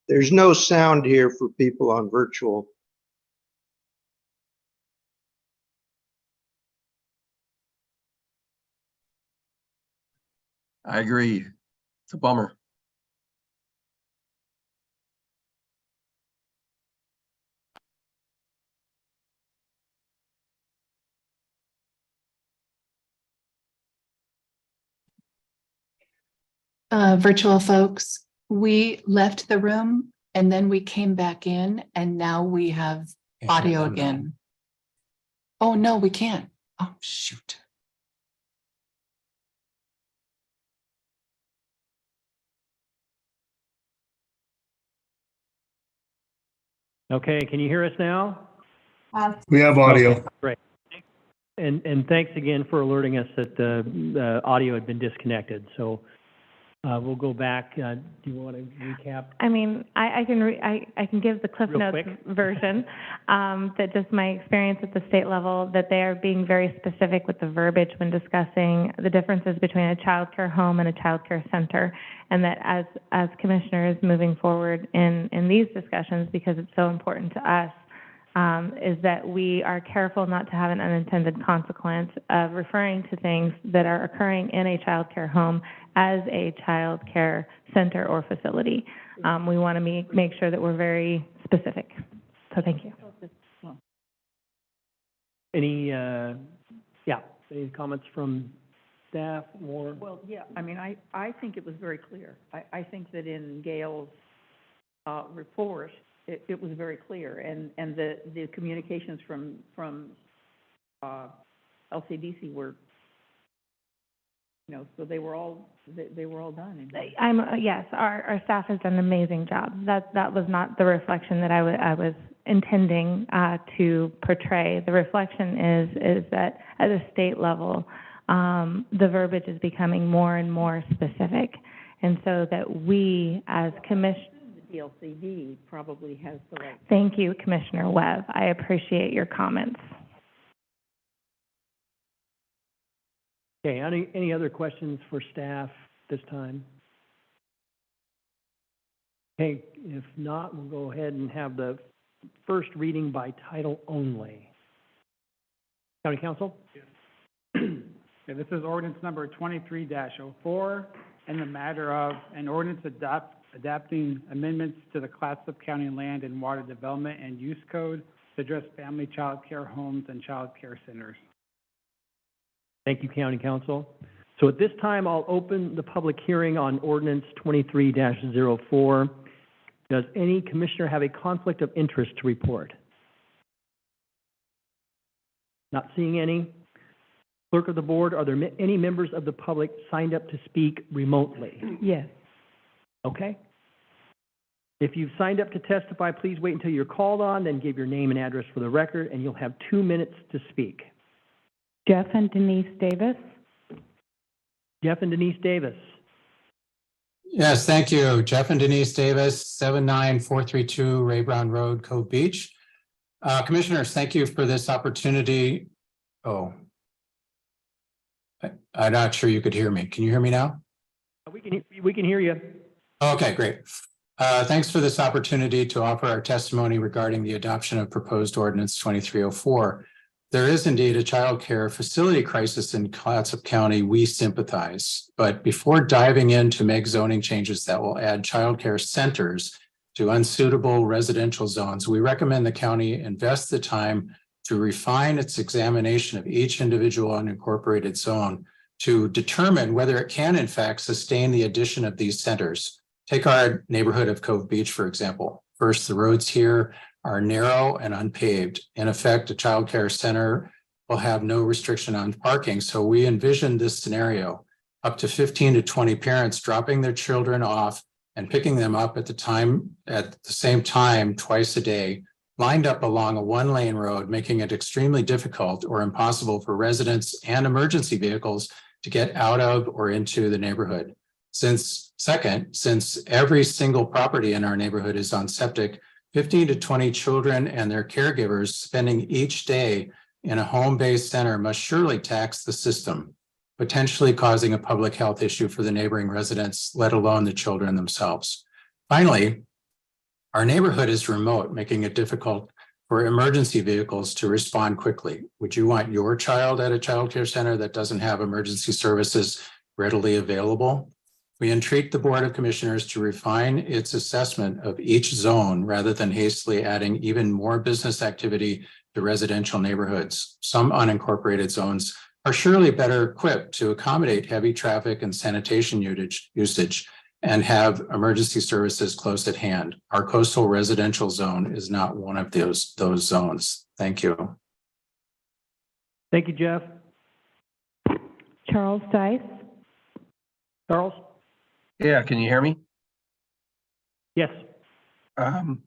There's no sound here for people on virtual. I agree. It's a bummer. Virtual folks, we left the room and then we came back in and now we have audio again. Oh, no, we can't. Oh, shoot. Okay, can you hear us now? We have audio. Okay, great. And thanks again for alerting us that the audio had been disconnected. So we'll go back. Do you want to recap? I mean, I can give the Cliff Real Notes quick. version, that just my experience at the state level, that they are being very specific with the verbiage when discussing the differences between a child care home and a child care center, and that as commissioners moving forward in these discussions, because it's so important to us, is that we are careful not to have an unintended consequence of referring to things that are occurring in a child care home as a child care center or facility. We want to make sure that we're very specific. So thank you. Any comments from staff or? Well, yeah, I mean, I think it was very clear. I think that in Gail's report, it was very clear, and the communications from LCDC were, so they were all done. Yes, our staff has done an amazing job. That was not the reflection that I was intending to portray. The reflection is that at a state level, the verbiage is becoming more and more specific, and so that we as commission. The LCD probably has the right. Thank you, Commissioner Webb. I appreciate your comments. Okay, any other questions for staff this time? Okay, if not, we'll go ahead and have the first reading by title only. County Council? Okay, this is ordinance number 23-04, in the matter of an ordinance adapting amendments to the Clatsop County Land and Water Development and Use Code to address family child care homes and child care centers. Thank you, County Council. So at this time, I'll open the public hearing on ordinance 23-04. Does any commissioner have a conflict of interest to report? Not seeing any. Clerk of the board, are there any members of the public signed up to speak remotely? Yes. Okay. If you've signed up to testify, please wait until you're called on, then give your name and address for the record, and you'll have 2 minutes to speak. Jeff and Denise Davis. Jeff and Denise Davis. Yes, thank you. Jeff and Denise Davis, 79432 Ray Brown Road, Cove Beach. Commissioners, thank you for this opportunity. Oh, I'm not sure you could hear me. Can you hear me now? We can hear you. Okay, great. Thanks for this opportunity to offer our testimony regarding the adoption of proposed ordinance 2304. There is indeed a child care facility crisis in Clatsop County. We sympathize, but before diving in to make zoning changes that will add child care centers to unsuitable residential zones, we recommend the county invest the time to refine its examination of each individual unincorporated zone to determine whether it can in fact sustain the addition of these centers. Take our neighborhood of Cove Beach, for example. First, the roads here are narrow and unpaved. In effect, a child care center will have no restriction on parking. So we envision this scenario, up to 15 to 20 parents dropping their children off and picking them up at the same time twice a day, lined up along a 1-lane road, making it extremely difficult or impossible for residents and emergency vehicles to get out of or into the neighborhood. Since every single property in our neighborhood is on septic, 15 to 20 children and their caregivers spending each day in a home-based center must surely tax the system, potentially causing a public health issue for the neighboring residents, let alone the children themselves. Finally, Our neighborhood is remote, making it difficult for emergency vehicles to respond quickly. Would you want your child at a child care center that doesn't have emergency services readily available? We entreat the Board of Commissioners to refine its assessment of each zone rather than hastily adding even more business activity to residential neighborhoods. Some unincorporated zones are surely better equipped to accommodate heavy traffic and sanitation usage and have emergency services close at hand. Our coastal residential zone is not one of those zones. Thank you. Thank you, Jeff. Charles Dice. Charles? Yeah, can you hear me? Yes.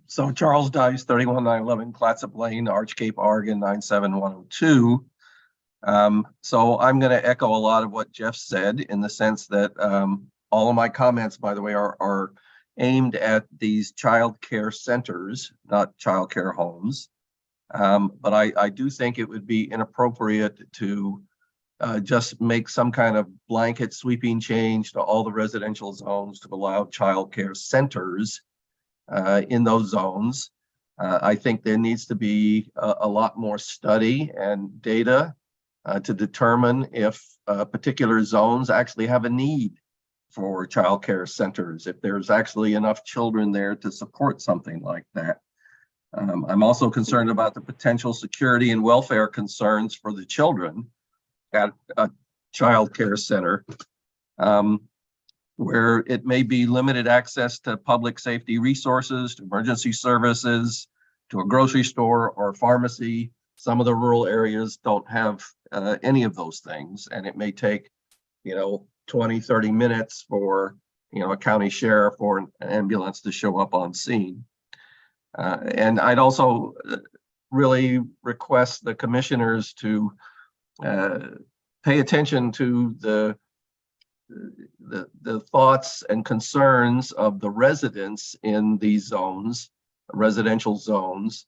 So Charles Dice, 31911 Clatsop Lane, Arch Cape, Oregon, 97102. So I'm going to echo a lot of what Jeff said in the sense that all of my comments, by the way, are aimed at these child care centers, not child care homes. But I do think it would be inappropriate to just make some kind of blanket sweeping change to all the residential zones to allow child care centers in those zones. I think there needs to be a lot more study and data to determine if particular zones actually have a need for child care centers, if there's actually enough children there to support something like that. I'm also concerned about the potential security and welfare concerns for the children at a child care center, where it may be limited access to public safety resources, to emergency services, to a grocery store or pharmacy. Some of the rural areas don't have any of those things, and it may take, 20, 30 minutes for, a county sheriff or an ambulance to show up on scene. And I'd also really request the commissioners to pay attention to the thoughts and concerns of the residents in these zones, residential zones,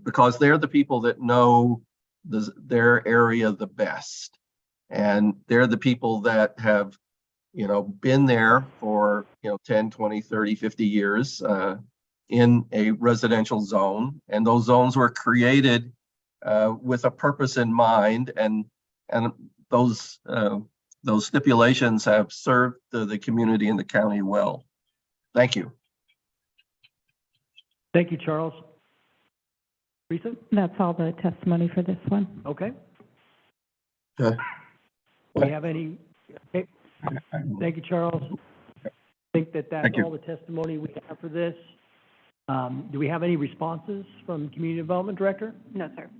because they're the people that know their area the best. And they're the people that have, been there for, 10, 20, 30, 50 years in a residential zone. And those zones were created with a purpose in mind. And those stipulations have served the community and the county well. Thank you. Thank you, Charles. Teresa? That's all the testimony for this one. Okay. Okay. Do we have any? Okay. Thank you, Charles. I think that's all the testimony we have for this. Do we have any responses from Community Development Director? No, sir.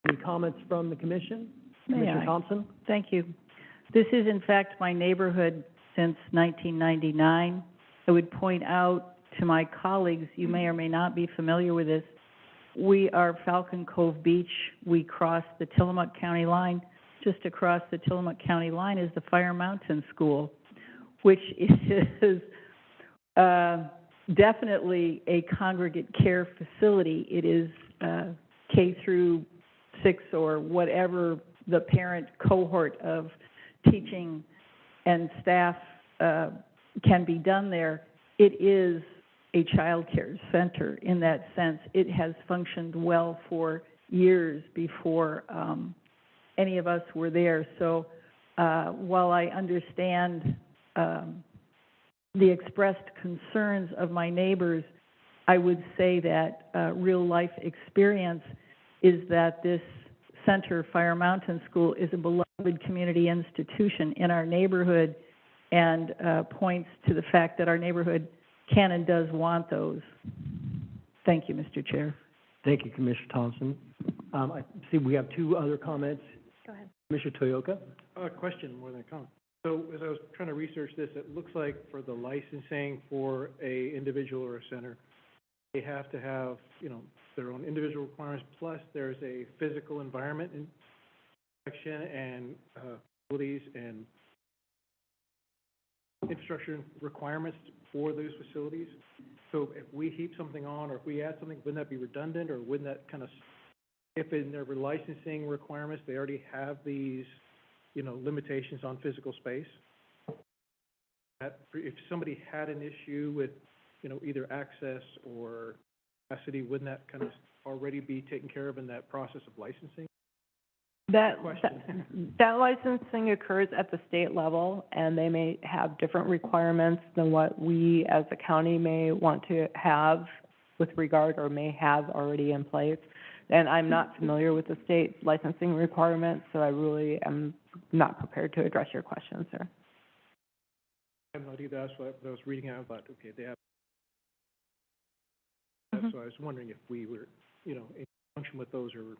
Any comments from the commission? May Commissioner I? Thompson? Thank you. This is in fact my neighborhood since 1999. I would point out to my colleagues, you may or may not be familiar with this, we are Falcon Cove Beach. We cross the Tillamook County line. Just across the Tillamook County line is the Fire Mountain School, which is definitely a congregate care facility. It is K through 6 or whatever the parent cohort of teaching and staff can be done there. It is a child care center in that sense. It has functioned well for years before any of us were there. So while I understand the expressed concerns of my neighbors, I would say that real life experience is that this center, Fire Mountain School, is a beloved community institution in our neighborhood and points to the fact that our neighborhood can and does want those. Thank you, Mr. Chair. Thank you, Commissioner Thompson. I see we have two other comments. Go ahead. Commissioner Toyoka? A question more than a comment. So as I was trying to research this, it looks like for the licensing for a individual or a center, they have to have, their own individual requirements, plus there's a physical environment inspection and facilities and infrastructure requirements for those facilities. So if we heap something on or if we add something, wouldn't that be redundant, or wouldn't that kind of, if in their licensing requirements, they already have these, limitations on physical space? That if somebody had an issue with either access or capacity, wouldn't that kind of already be taken care of in that process of licensing? That licensing occurs at the state level, and they may have different requirements than what we as a county may want to have with regard or may have already in place. And I'm not familiar with the state licensing requirements, so I really am not prepared to address your question, sir. I'm not either. That's what I was reading out about. Okay, they have. So I was wondering if we were, in function with those or.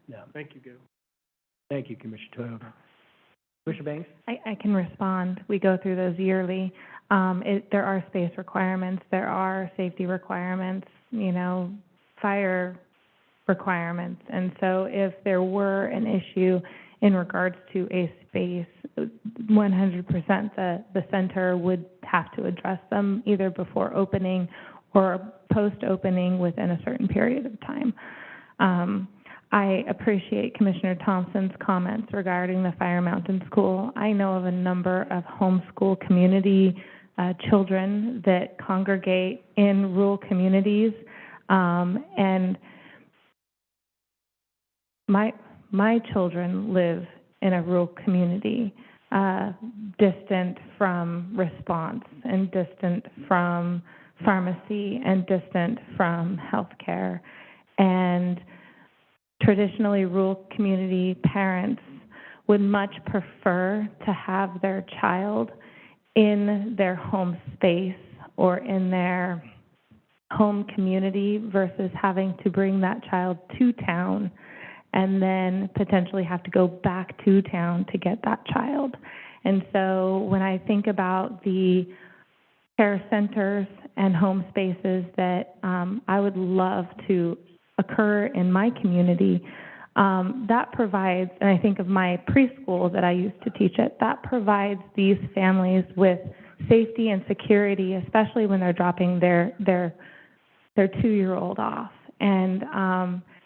Yeah. Thank you, Gail. Thank you, Commissioner Toyoda. Commissioner Banks? I can respond. We go through those yearly. There are space requirements, there are safety requirements, fire requirements. And so if there were an issue in regards to a space, 100% the center would have to address them either before opening or post-opening within a certain period of time. I appreciate Commissioner Thompson's comments regarding the Fire Mountain School. I know of a number of homeschool community children that congregate in rural communities, and my children live in a rural community, distant from response and distant from pharmacy and distant from healthcare. And traditionally, rural community parents would much prefer to have their child in their home space or in their home community versus having to bring that child to town and then potentially have to go back to town to get that child. And so when I think about the care centers and home spaces that I would love to occur in my community, that provides, and I think of my preschool that I used to teach at, that provides these families with safety and security, especially when they're dropping their 2-year-old off. And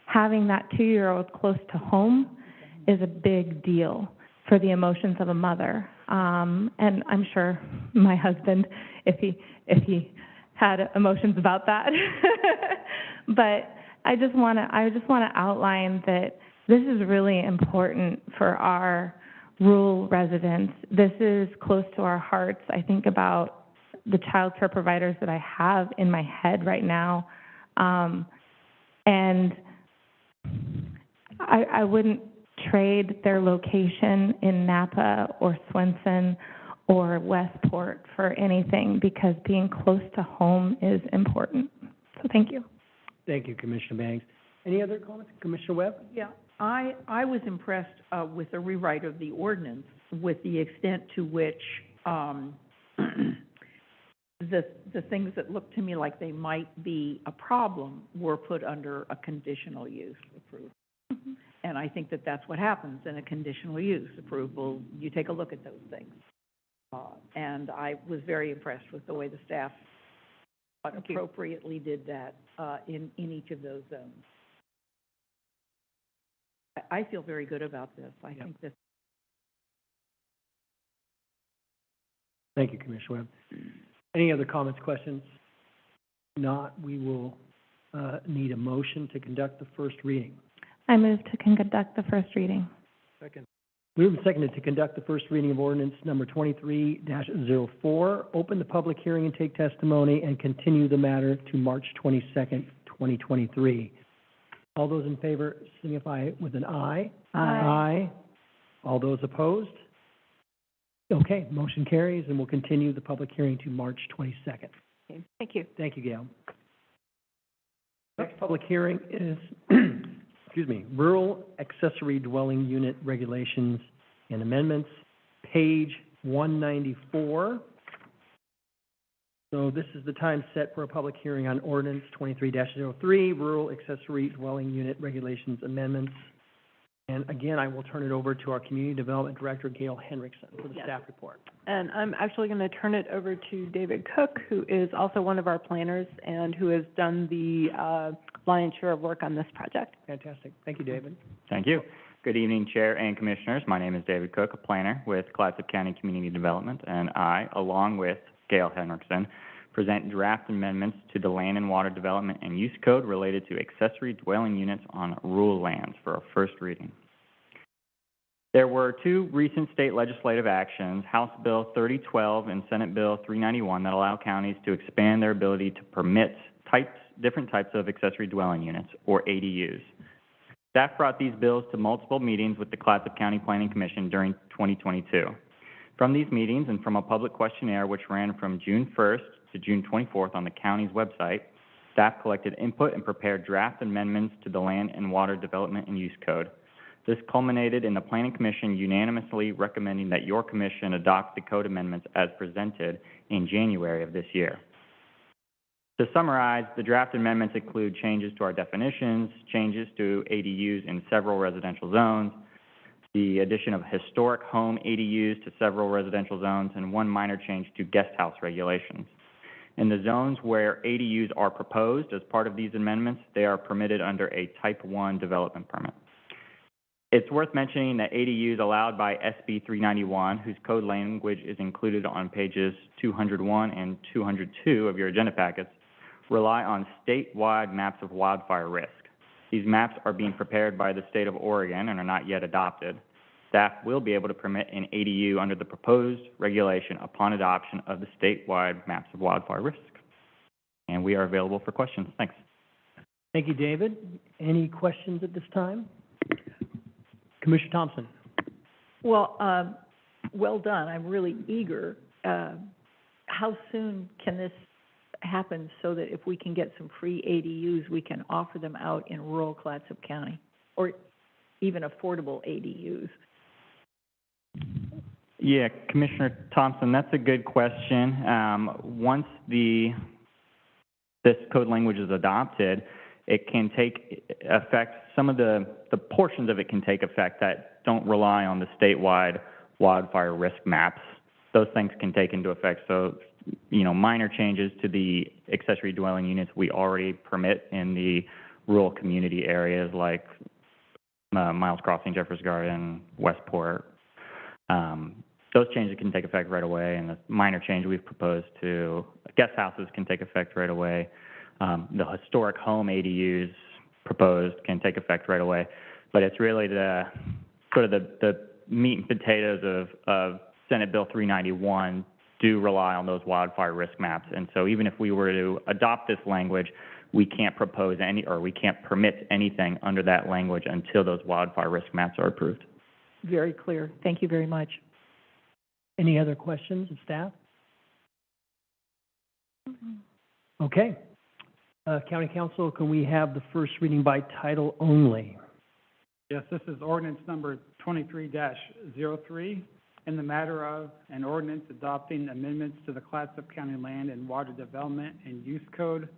having that 2-year-old close to home is a big deal for the emotions of a mother. And I'm sure my husband, if he had emotions about that, but I just want to outline that this is really important for our rural residents. This is close to our hearts. I think about the child care providers that I have in my head right now, and I wouldn't trade their location in Napa or Swenson or Westport for anything because being close to home is important. So thank you. Thank you, Commissioner Banks. Any other comments? Commissioner Webb? Yeah, I was impressed with the rewrite of the ordinance, with the extent to which the things that looked to me like they might be a problem were put under a conditional use approval. Mm-hmm. And I think that that's what happens in a conditional use approval. You take a look at those things. And I was very impressed with the way the staff appropriately did that in each of those zones. I feel very good about this. I think this. Thank you, Commissioner Webb. Any other comments, questions? Not, we will need a motion to conduct the first reading. I move to conduct the first reading. Second. Moved and seconded to conduct the first reading of ordinance number 23-04. Open the public hearing and take testimony and continue the matter to March 22nd, 2023. All those in favor signify with an aye. Aye. Aye. All those opposed? Okay, motion carries, and we'll continue the public hearing to March 22nd. Okay, thank you. Thank you, Gail. Next public hearing is Rural Accessory Dwelling Unit Regulations and Amendments, page 194. So this is the time set for a public hearing on ordinance 23-03, Rural Accessory Dwelling Unit Regulations Amendments. And again, I will turn it over to our Community Development Director, Gail Henriksen, for the staff report. And I'm actually going to turn it over to David Cook, who is also one of our planners and who has done the lion's share of work on this project. Fantastic. Thank you, David. Thank you. Good evening, Chair and Commissioners. My name is David Cook, a planner with Clatsop County Community Development, and I, along with Gail Henriksen, present draft amendments to the Land and Water Development and Use Code related to accessory dwelling units on rural lands for a first reading. There were two recent state legislative actions, House Bill 3012 and Senate Bill 391, that allow counties to expand their ability to permit different types of accessory dwelling units, or ADUs. Staff brought these bills to multiple meetings with the Clatsop County Planning Commission during 2022. From these meetings and from a public questionnaire which ran from June 1st to June 24th on the county's website, staff collected input and prepared draft amendments to the Land and Water Development and Use Code. This culminated in the Planning Commission unanimously recommending that your commission adopt the code amendments as presented in January of this year. To summarize, the draft amendments include changes to our definitions, changes to ADUs in several residential zones, the addition of historic home ADUs to several residential zones, and one minor change to guest house regulations. In the zones where ADUs are proposed as part of these amendments, they are permitted under a Type 1 development permit. It's worth mentioning that ADUs allowed by SB 391, whose code language is included on pages 201 and 202 of your agenda packets, rely on statewide maps of wildfire risk. These maps are being prepared by the state of Oregon and are not yet adopted. Staff will be able to permit an ADU under the proposed regulation upon adoption of the statewide maps of wildfire risk. And we are available for questions. Thanks. Thank you, David. Any questions at this time? Commissioner Thompson. Well, well done. I'm really eager. How soon can this happen so that if we can get some free ADUs, we can offer them out in rural Clatsop County, or even affordable ADUs? Yeah, Commissioner Thompson, that's a good question. Once this code language is adopted, it can take effect. Some of the portions of it can take effect that don't rely on the statewide wildfire risk maps. Those things can take into effect. So, minor changes to the accessory dwelling units we already permit in the rural community areas like Miles Crossing, Jeffers Garden, Westport. Those changes can take effect right away, and the minor change we've proposed to guest houses can take effect right away. The historic home ADUs proposed can take effect right away, but it's really the meat and potatoes of Senate Bill 391 do rely on those wildfire risk maps. And so even if we were to adopt this language, we can't propose we can't permit anything under that language until those wildfire risk maps are approved. Very clear. Thank you very much. Any other questions of staff? Okay. County Council, can we have the first reading by title only? Yes, this is ordinance number 23-03, in the matter of an ordinance adopting amendments to the Clatsop County Land and Water Development and Use Code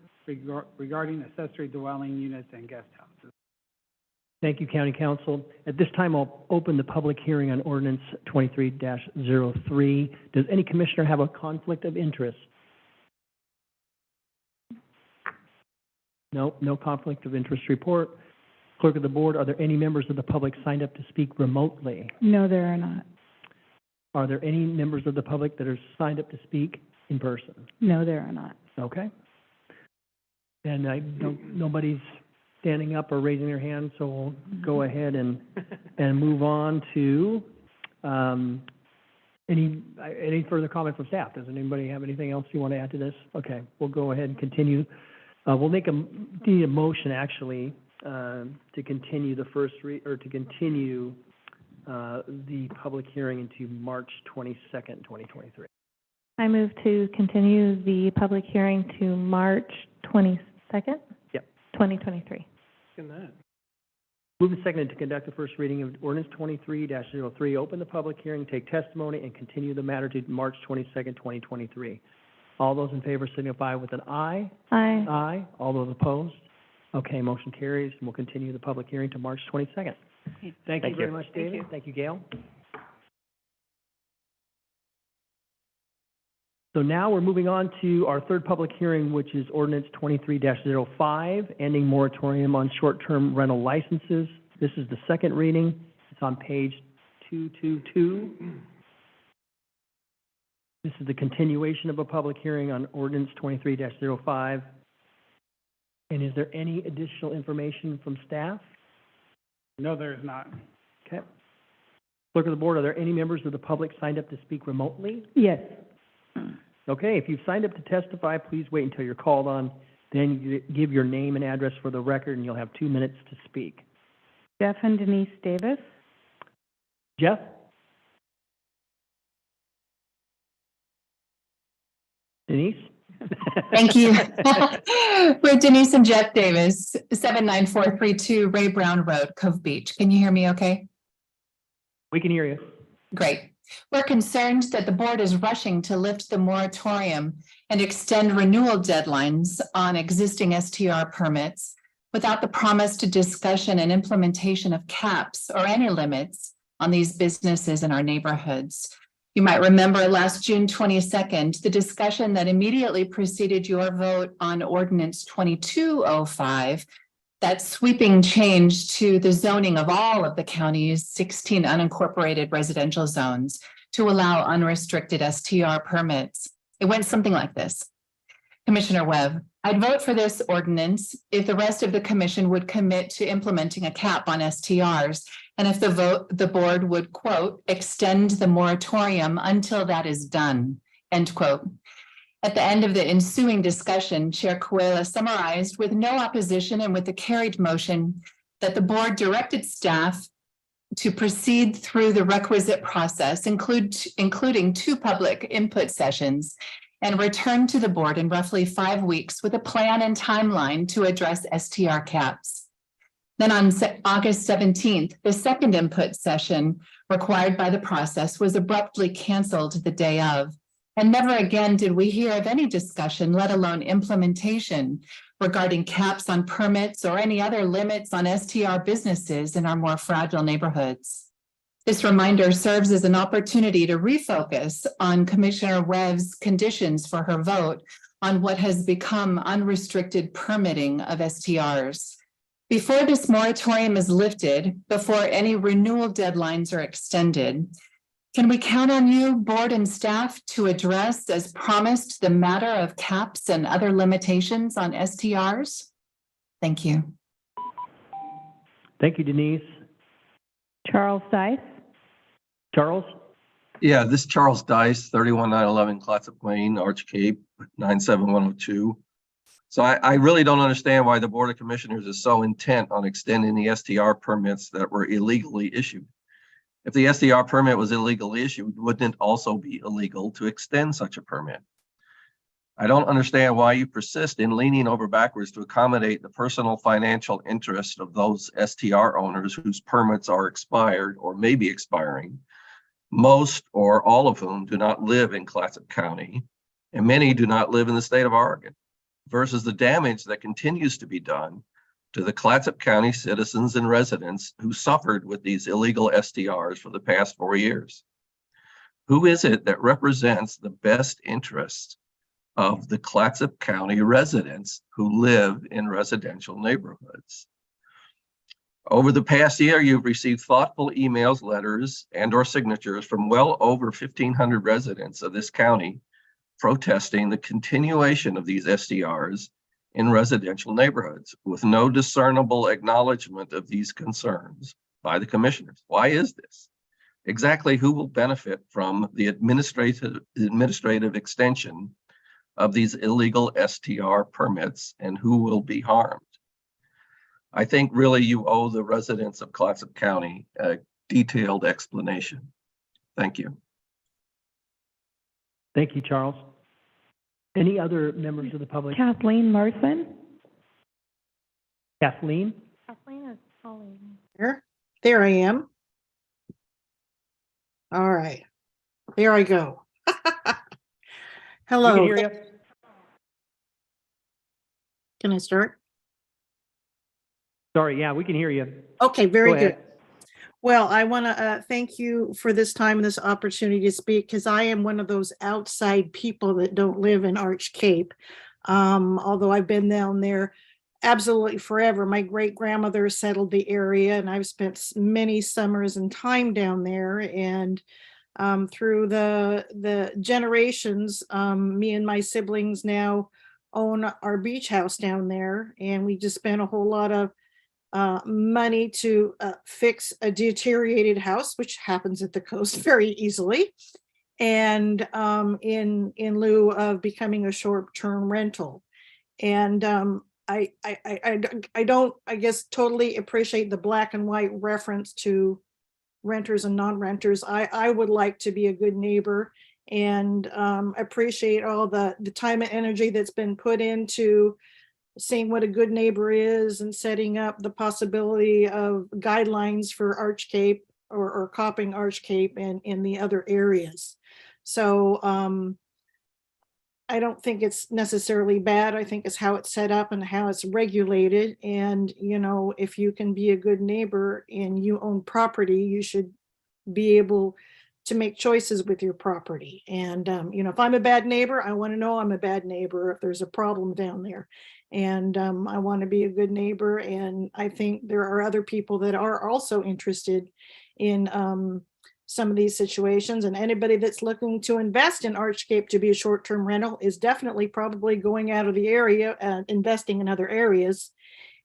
regarding accessory dwelling units and guest houses. Thank you, County Council. At this time, I'll open the public hearing on ordinance 23-03. Does any commissioner have a conflict of interest? No, no conflict of interest report. Clerk of the board, are there any members of the public signed up to speak remotely? No, there are not. Are there any members of the public that are signed up to speak in person? No, there are not. Okay. And nobody's standing up or raising their hand, so we'll go ahead and move on to any further comment from staff. Does anybody have anything else you want to add to this? Okay, we'll go ahead and continue. We'll need a motion actually to continue the the public hearing into March 22nd, 2023. I move to continue the public hearing to March 22nd? Yep. 2023. Move and seconded to conduct the first reading of ordinance 23-03. Open the public hearing, take testimony, and continue the matter to March 22nd, 2023. All those in favor signify with an aye. Aye. Aye. All those opposed? Okay, motion carries, and we'll continue the public hearing to March 22nd. Thank you very much, David. Thank you, Gail. So now we're moving on to our third public hearing, which is ordinance 23-05, ending moratorium on short-term rental licenses. This is the second reading. It's on page 222. This is the continuation of a public hearing on ordinance 23-05. And is there any additional information from staff? No, there is not. Okay. Clerk of the board, are there any members of the public signed up to speak remotely? Yes. Okay, if you've signed up to testify, please wait until you're called on. Then you give your name and address for the record, and you'll have 2 minutes to speak. Jeff and Denise Davis. Jeff? Denise? Thank you. We're Denise and Jeff Davis, 79432 Ray Brown Road, Cove Beach. Can you hear me okay? We can hear you. Great. We're concerned that the board is rushing to lift the moratorium and extend renewal deadlines on existing STR permits without the promised discussion and implementation of caps or any limits on these businesses in our neighborhoods. You might remember last June 22nd, the discussion that immediately preceded your vote on ordinance 2205, that sweeping change to the zoning of all of the county's 16 unincorporated residential zones to allow unrestricted STR permits. It went something like this. Commissioner Webb, I'd vote for this ordinance if the rest of the commission would commit to implementing a cap on STRs, and if the board would, quote, extend the moratorium until that is done, end quote. At the end of the ensuing discussion, Chair Coelho summarized with no opposition and with the carried motion that the board directed staff to proceed through the requisite process, including 2 public input sessions, and return to the board in roughly 5 weeks with a plan and timeline to address STR caps. Then on August 17th, the second input session required by the process was abruptly canceled the day of. And never again did we hear of any discussion, let alone implementation, regarding caps on permits or any other limits on STR businesses in our more fragile neighborhoods. This reminder serves as an opportunity to refocus on Commissioner Webb's conditions for her vote on what has become unrestricted permitting of STRs. Before this moratorium is lifted, before any renewal deadlines are extended, can we count on you, board and staff, to address, as promised, the matter of caps and other limitations on STRs? Thank you. Thank you, Denise. Charles Dice. Charles? Yeah, this is Charles Dice, 31911 Clatsop Lane, Arch Cape, 97102. So I really don't understand why the Board of Commissioners is so intent on extending the STR permits that were illegally issued. If the STR permit was illegally issued, wouldn't it also be illegal to extend such a permit? I don't understand why you persist in leaning over backwards to accommodate the personal financial interest of those STR owners whose permits are expired or may be expiring, most or all of whom do not live in Clatsop County, and many do not live in the state of Oregon, versus the damage that continues to be done to the Clatsop County citizens and residents who suffered with these illegal STRs for the past 4 years. Who is it that represents the best interests of the Clatsop County residents who live in residential neighborhoods? Over the past year, you've received thoughtful emails, letters, and/or signatures from well over 1,500 residents of this county protesting the continuation of these STRs in residential neighborhoods with no discernible acknowledgement of these concerns by the commissioners. Why is this? Exactly who will benefit from the administrative extension of these illegal STR permits, and who will be harmed? I think really you owe the residents of Clatsop County a detailed explanation. Thank you. Thank you, Charles. Any other members of the public? Kathleen Larson. Kathleen? Kathleen is calling. There I am. All right. There I go. Hello. We can hear you. Can I start? Sorry, yeah, we can hear you. Okay, very Go good. ahead. Well, I want to thank you for this time and this opportunity to speak, because I am one of those outside people that don't live in Arch Cape. Although I've been down there absolutely forever. My great grandmother settled the area, and I've spent many summers and time down there. And through the generations. Me and my siblings now own our beach house down there, and we just spent a whole lot of money to fix a deteriorated house, which happens at the coast very easily, and in lieu of becoming a short-term rental. And I don't, I guess, totally appreciate the black and white reference to renters and non-renters. I would like to be a good neighbor and appreciate all the time and energy that's been put into seeing what a good neighbor is and setting up the possibility of guidelines for Arch Cape or copying Arch Cape and in the other areas. So I don't think it's necessarily bad. I think it's how it's set up and how it's regulated. And, you know, if you can be a good neighbor and you own property, you should be able to make choices with your property. And, you know, if I'm a bad neighbor, I want to know I'm a bad neighbor if there's a problem down there. And I want to be a good neighbor. And I think there are other people that are also interested in some of these situations, and anybody that's looking to invest in Arch Cape to be a short-term rental is definitely probably going out of the area and investing in other areas.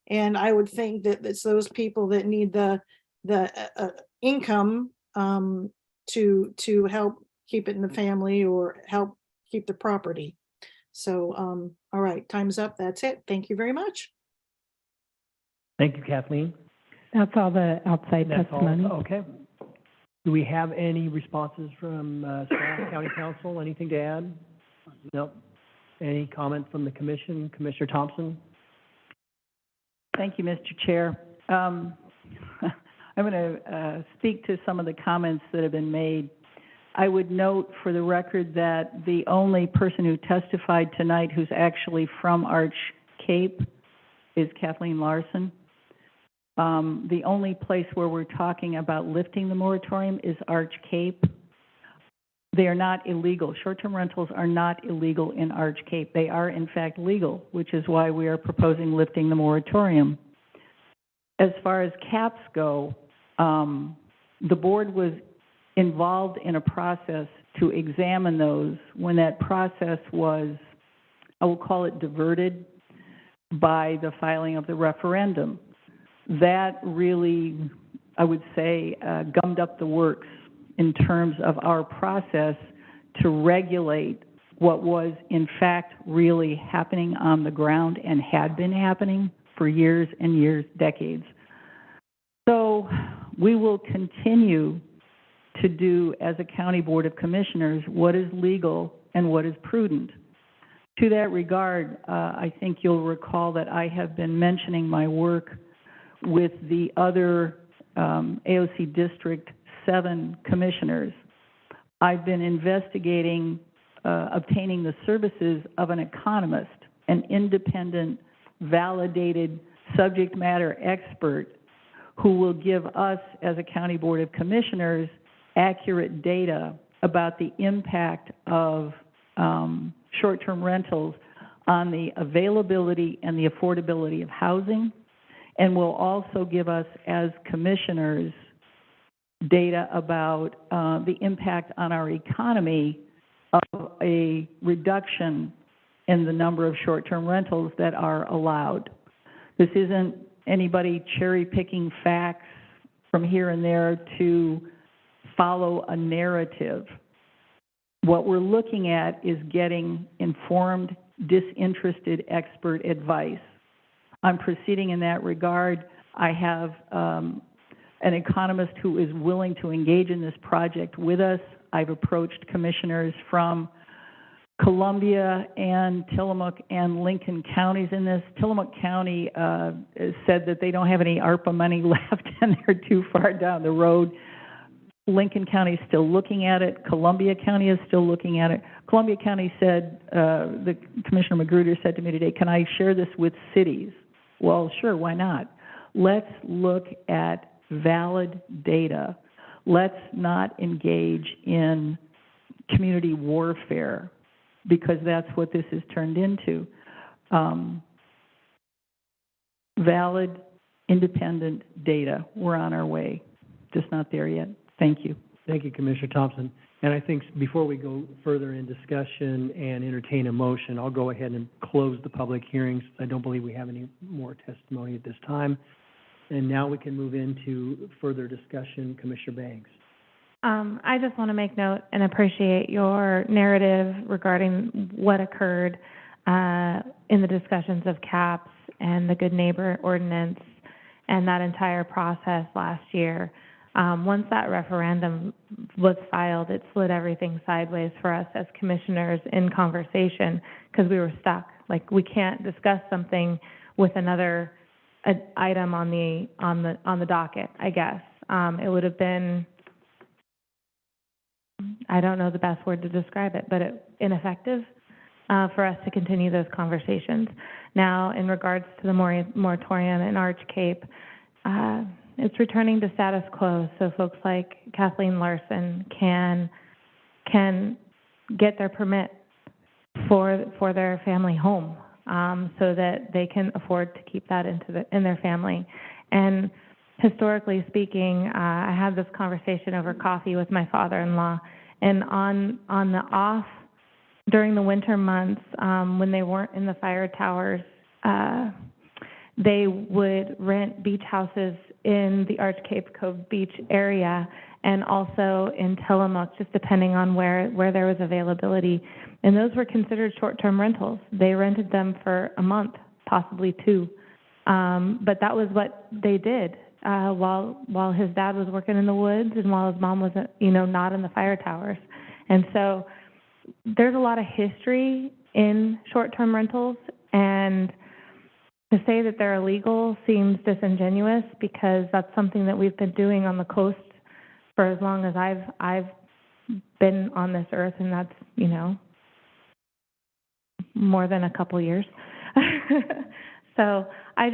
And I would think that it's those people that need the income to help keep it in the family or help keep the property. So, all right, time's up. That's it. Thank you very much. Thank you, Kathleen. That's all the outside That's all? testimony. Okay. Do we have any responses from staff, county council? Anything to add? Nope. Any comment from the commission? Commissioner Thompson? Thank you, Mr. Chair. I'm going to speak to some of the comments that have been made. I would note for the record that the only person who testified tonight who's actually from Arch Cape is Kathleen Larson. The only place where we're talking about lifting the moratorium is Arch Cape. They are not illegal. Short-term rentals are not illegal in Arch Cape. They are, in fact, legal, which is why we are proposing lifting the moratorium. As far as caps go, the board was involved in a process to examine those when that process was, I will call it, diverted by the filing of the referendum. That really, I would say, gummed up the works in terms of our process to regulate what was in fact really happening on the ground and had been happening for years and years, decades. So we will continue to do, as a county board of commissioners, what is legal and what is prudent. To that regard, I think you'll recall that I have been mentioning my work with the other AOC District 7 commissioners. I've been investigating obtaining the services of an economist, an independent, validated subject matter expert who will give us, as a county board of commissioners, accurate data about the impact of short-term rentals on the availability and the affordability of housing, and will also give us, as commissioners, data about the impact on our economy of a reduction in the number of short-term rentals that are allowed. This isn't anybody cherry-picking facts from here and there to follow a narrative. What we're looking at is getting informed, disinterested expert advice. I'm proceeding in that regard. I have an economist who is willing to engage in this project with us. I've approached commissioners from Columbia and Tillamook and Lincoln counties in this. Tillamook County said that they don't have any ARPA money left and they're too far down the road. Lincoln County is still looking at it. Columbia County is still looking at it. Columbia County said, the Commissioner Magruder said to me today, can I share this with cities? Well, sure, why not? Let's look at valid data. Let's not engage in community warfare, because that's what this has turned into. Valid, independent data. We're on our way, just not there yet. Thank you. Thank you, Commissioner Thompson. And I think before we go further in discussion and entertain a motion, I'll go ahead and close the public hearings. I don't believe we have any more testimony at this time. And now we can move into further discussion. Commissioner Banks. I just want to make note and appreciate your narrative regarding what occurred in the discussions of CAPS and the Good Neighbor Ordinance and that entire process last year. Once that referendum was filed, it slid everything sideways for us as commissioners in conversation because we were stuck. Like, we can't discuss something with another item on the docket, I guess. It would have been, I don't know the best word to describe it, but ineffective for us to continue those conversations. Now, in regards to the moratorium in Arch Cape, it's returning to status quo, so folks like Kathleen Larson can get their permit for their family home, so that they can afford to keep that in their family. And historically speaking, I had this conversation over coffee with my father-in-law, and on the off during the winter months, when they weren't in the fire towers, they would rent beach houses in the Arch Cape Cove Beach area and also in Tillamook, just depending on where there was availability. And those were considered short-term rentals. They rented them for a month, possibly two. But that was what they did while his dad was working in the woods and while his mom was, not in the fire towers. And so there's a lot of history in short-term rentals, and to say that they're illegal seems disingenuous because that's something that we've been doing on the coast for as long as I've been on this earth, and that's, more than a couple years. So I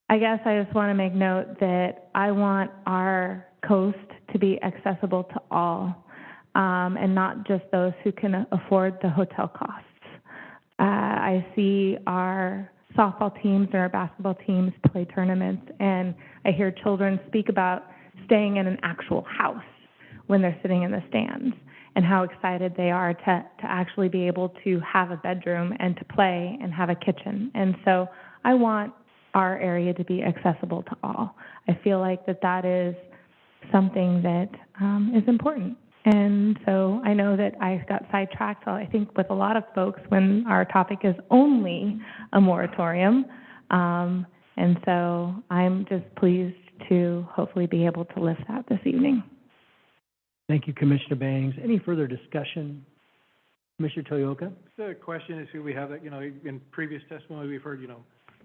guess I just want to make note that I want our coast to be accessible to all, and not just those who can afford the hotel costs. I see our softball teams and our basketball teams play tournaments, and I hear children speak about staying in an actual house when they're sitting in the stands and how excited they are to actually be able to have a bedroom and to play and have a kitchen. And so I want our area to be accessible to all. I feel like that is something that is important. And so I know that I got sidetracked, I think, with a lot of folks when our topic is only a moratorium. And so I'm just pleased to hopefully be able to lift that this evening. Thank you, Commissioner Bangs. Any further discussion? Commissioner Toyoka? The question is, who we have, in previous testimony, we've heard,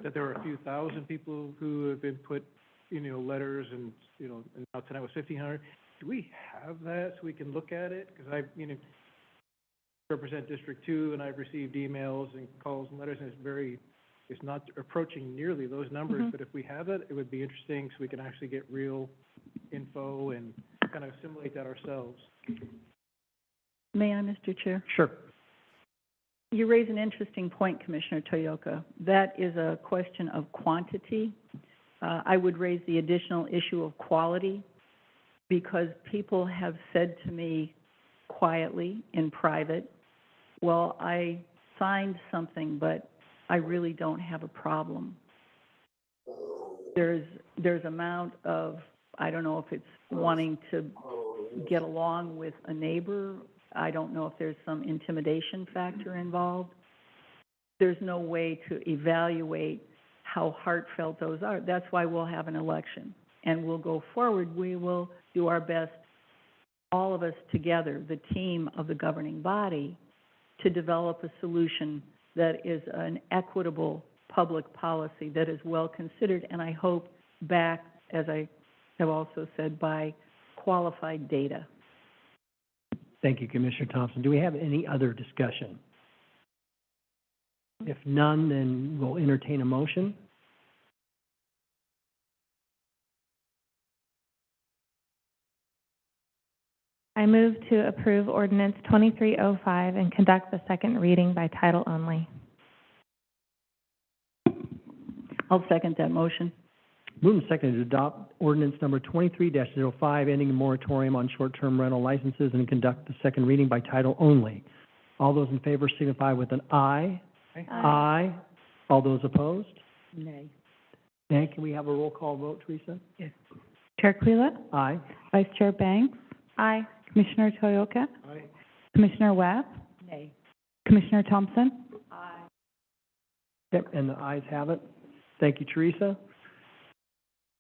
that there were a few thousand people who have been put, letters and, and now tonight was 1,500. Do we have that so we can look at it? Because I, represent District 2, and I've received emails and calls and letters, and it's not approaching nearly those numbers. But if we have it, it would be interesting so we can actually get real info and kind of assimilate that ourselves. May I, Mr. Chair? Sure. You raise an interesting point, Commissioner Toyoka. That is a question of quantity. I would raise the additional issue of quality, because people have said to me quietly in private, well, I signed something, but I really don't have a problem. There's amount of, I don't know if it's wanting to get along with a neighbor. I don't know if there's some intimidation factor involved. There's no way to evaluate how heartfelt those are. That's why we'll have an election, and we'll go forward. We will do our best, all of us together, the team of the governing body, to develop a solution that is an equitable public policy that is well considered, and I hope backed, as I have also said, by qualified data. Thank you, Commissioner Thompson. Do we have any other discussion? If none, then we'll entertain a motion. I move to approve Ordinance 2305 and conduct the second reading by title only. I'll second that motion. Moved and seconded to adopt ordinance number 23-05, ending the moratorium on short-term rental licenses and conduct the second reading by title only. All those in favor signify with an aye. Aye. All those opposed? Nay. Nay. Can we have a roll call vote, Teresa? Yes. Chair Quila? Aye. Vice Chair Banks? Aye. Commissioner Toyoka? Aye. Commissioner Webb? Nay. Commissioner Thompson? Yep, and the ayes have it. Thank you, Teresa.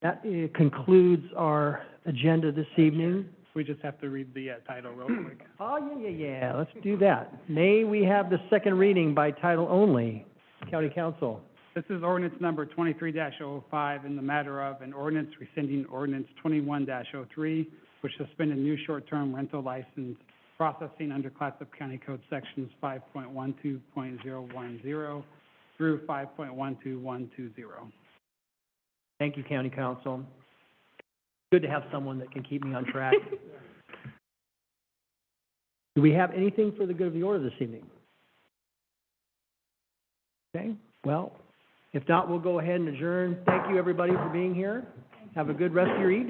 That concludes our agenda this evening. We just have to read the title real quick. Oh, yeah. Let's do that. May we have the second reading by title only? County Council. This is ordinance number 23-05 in the matter of an ordinance rescinding ordinance 21-03, which suspended new short-term rental license processing under Clatsop County Code Sections 5.12.010 through 5.12120. Thank you, County Council. Good to have someone that can keep me on track. Do we have anything for the good of the order this evening? Okay, well, if not, we'll go ahead and adjourn. Thank you, everybody, for being here. Have a good rest of your evening.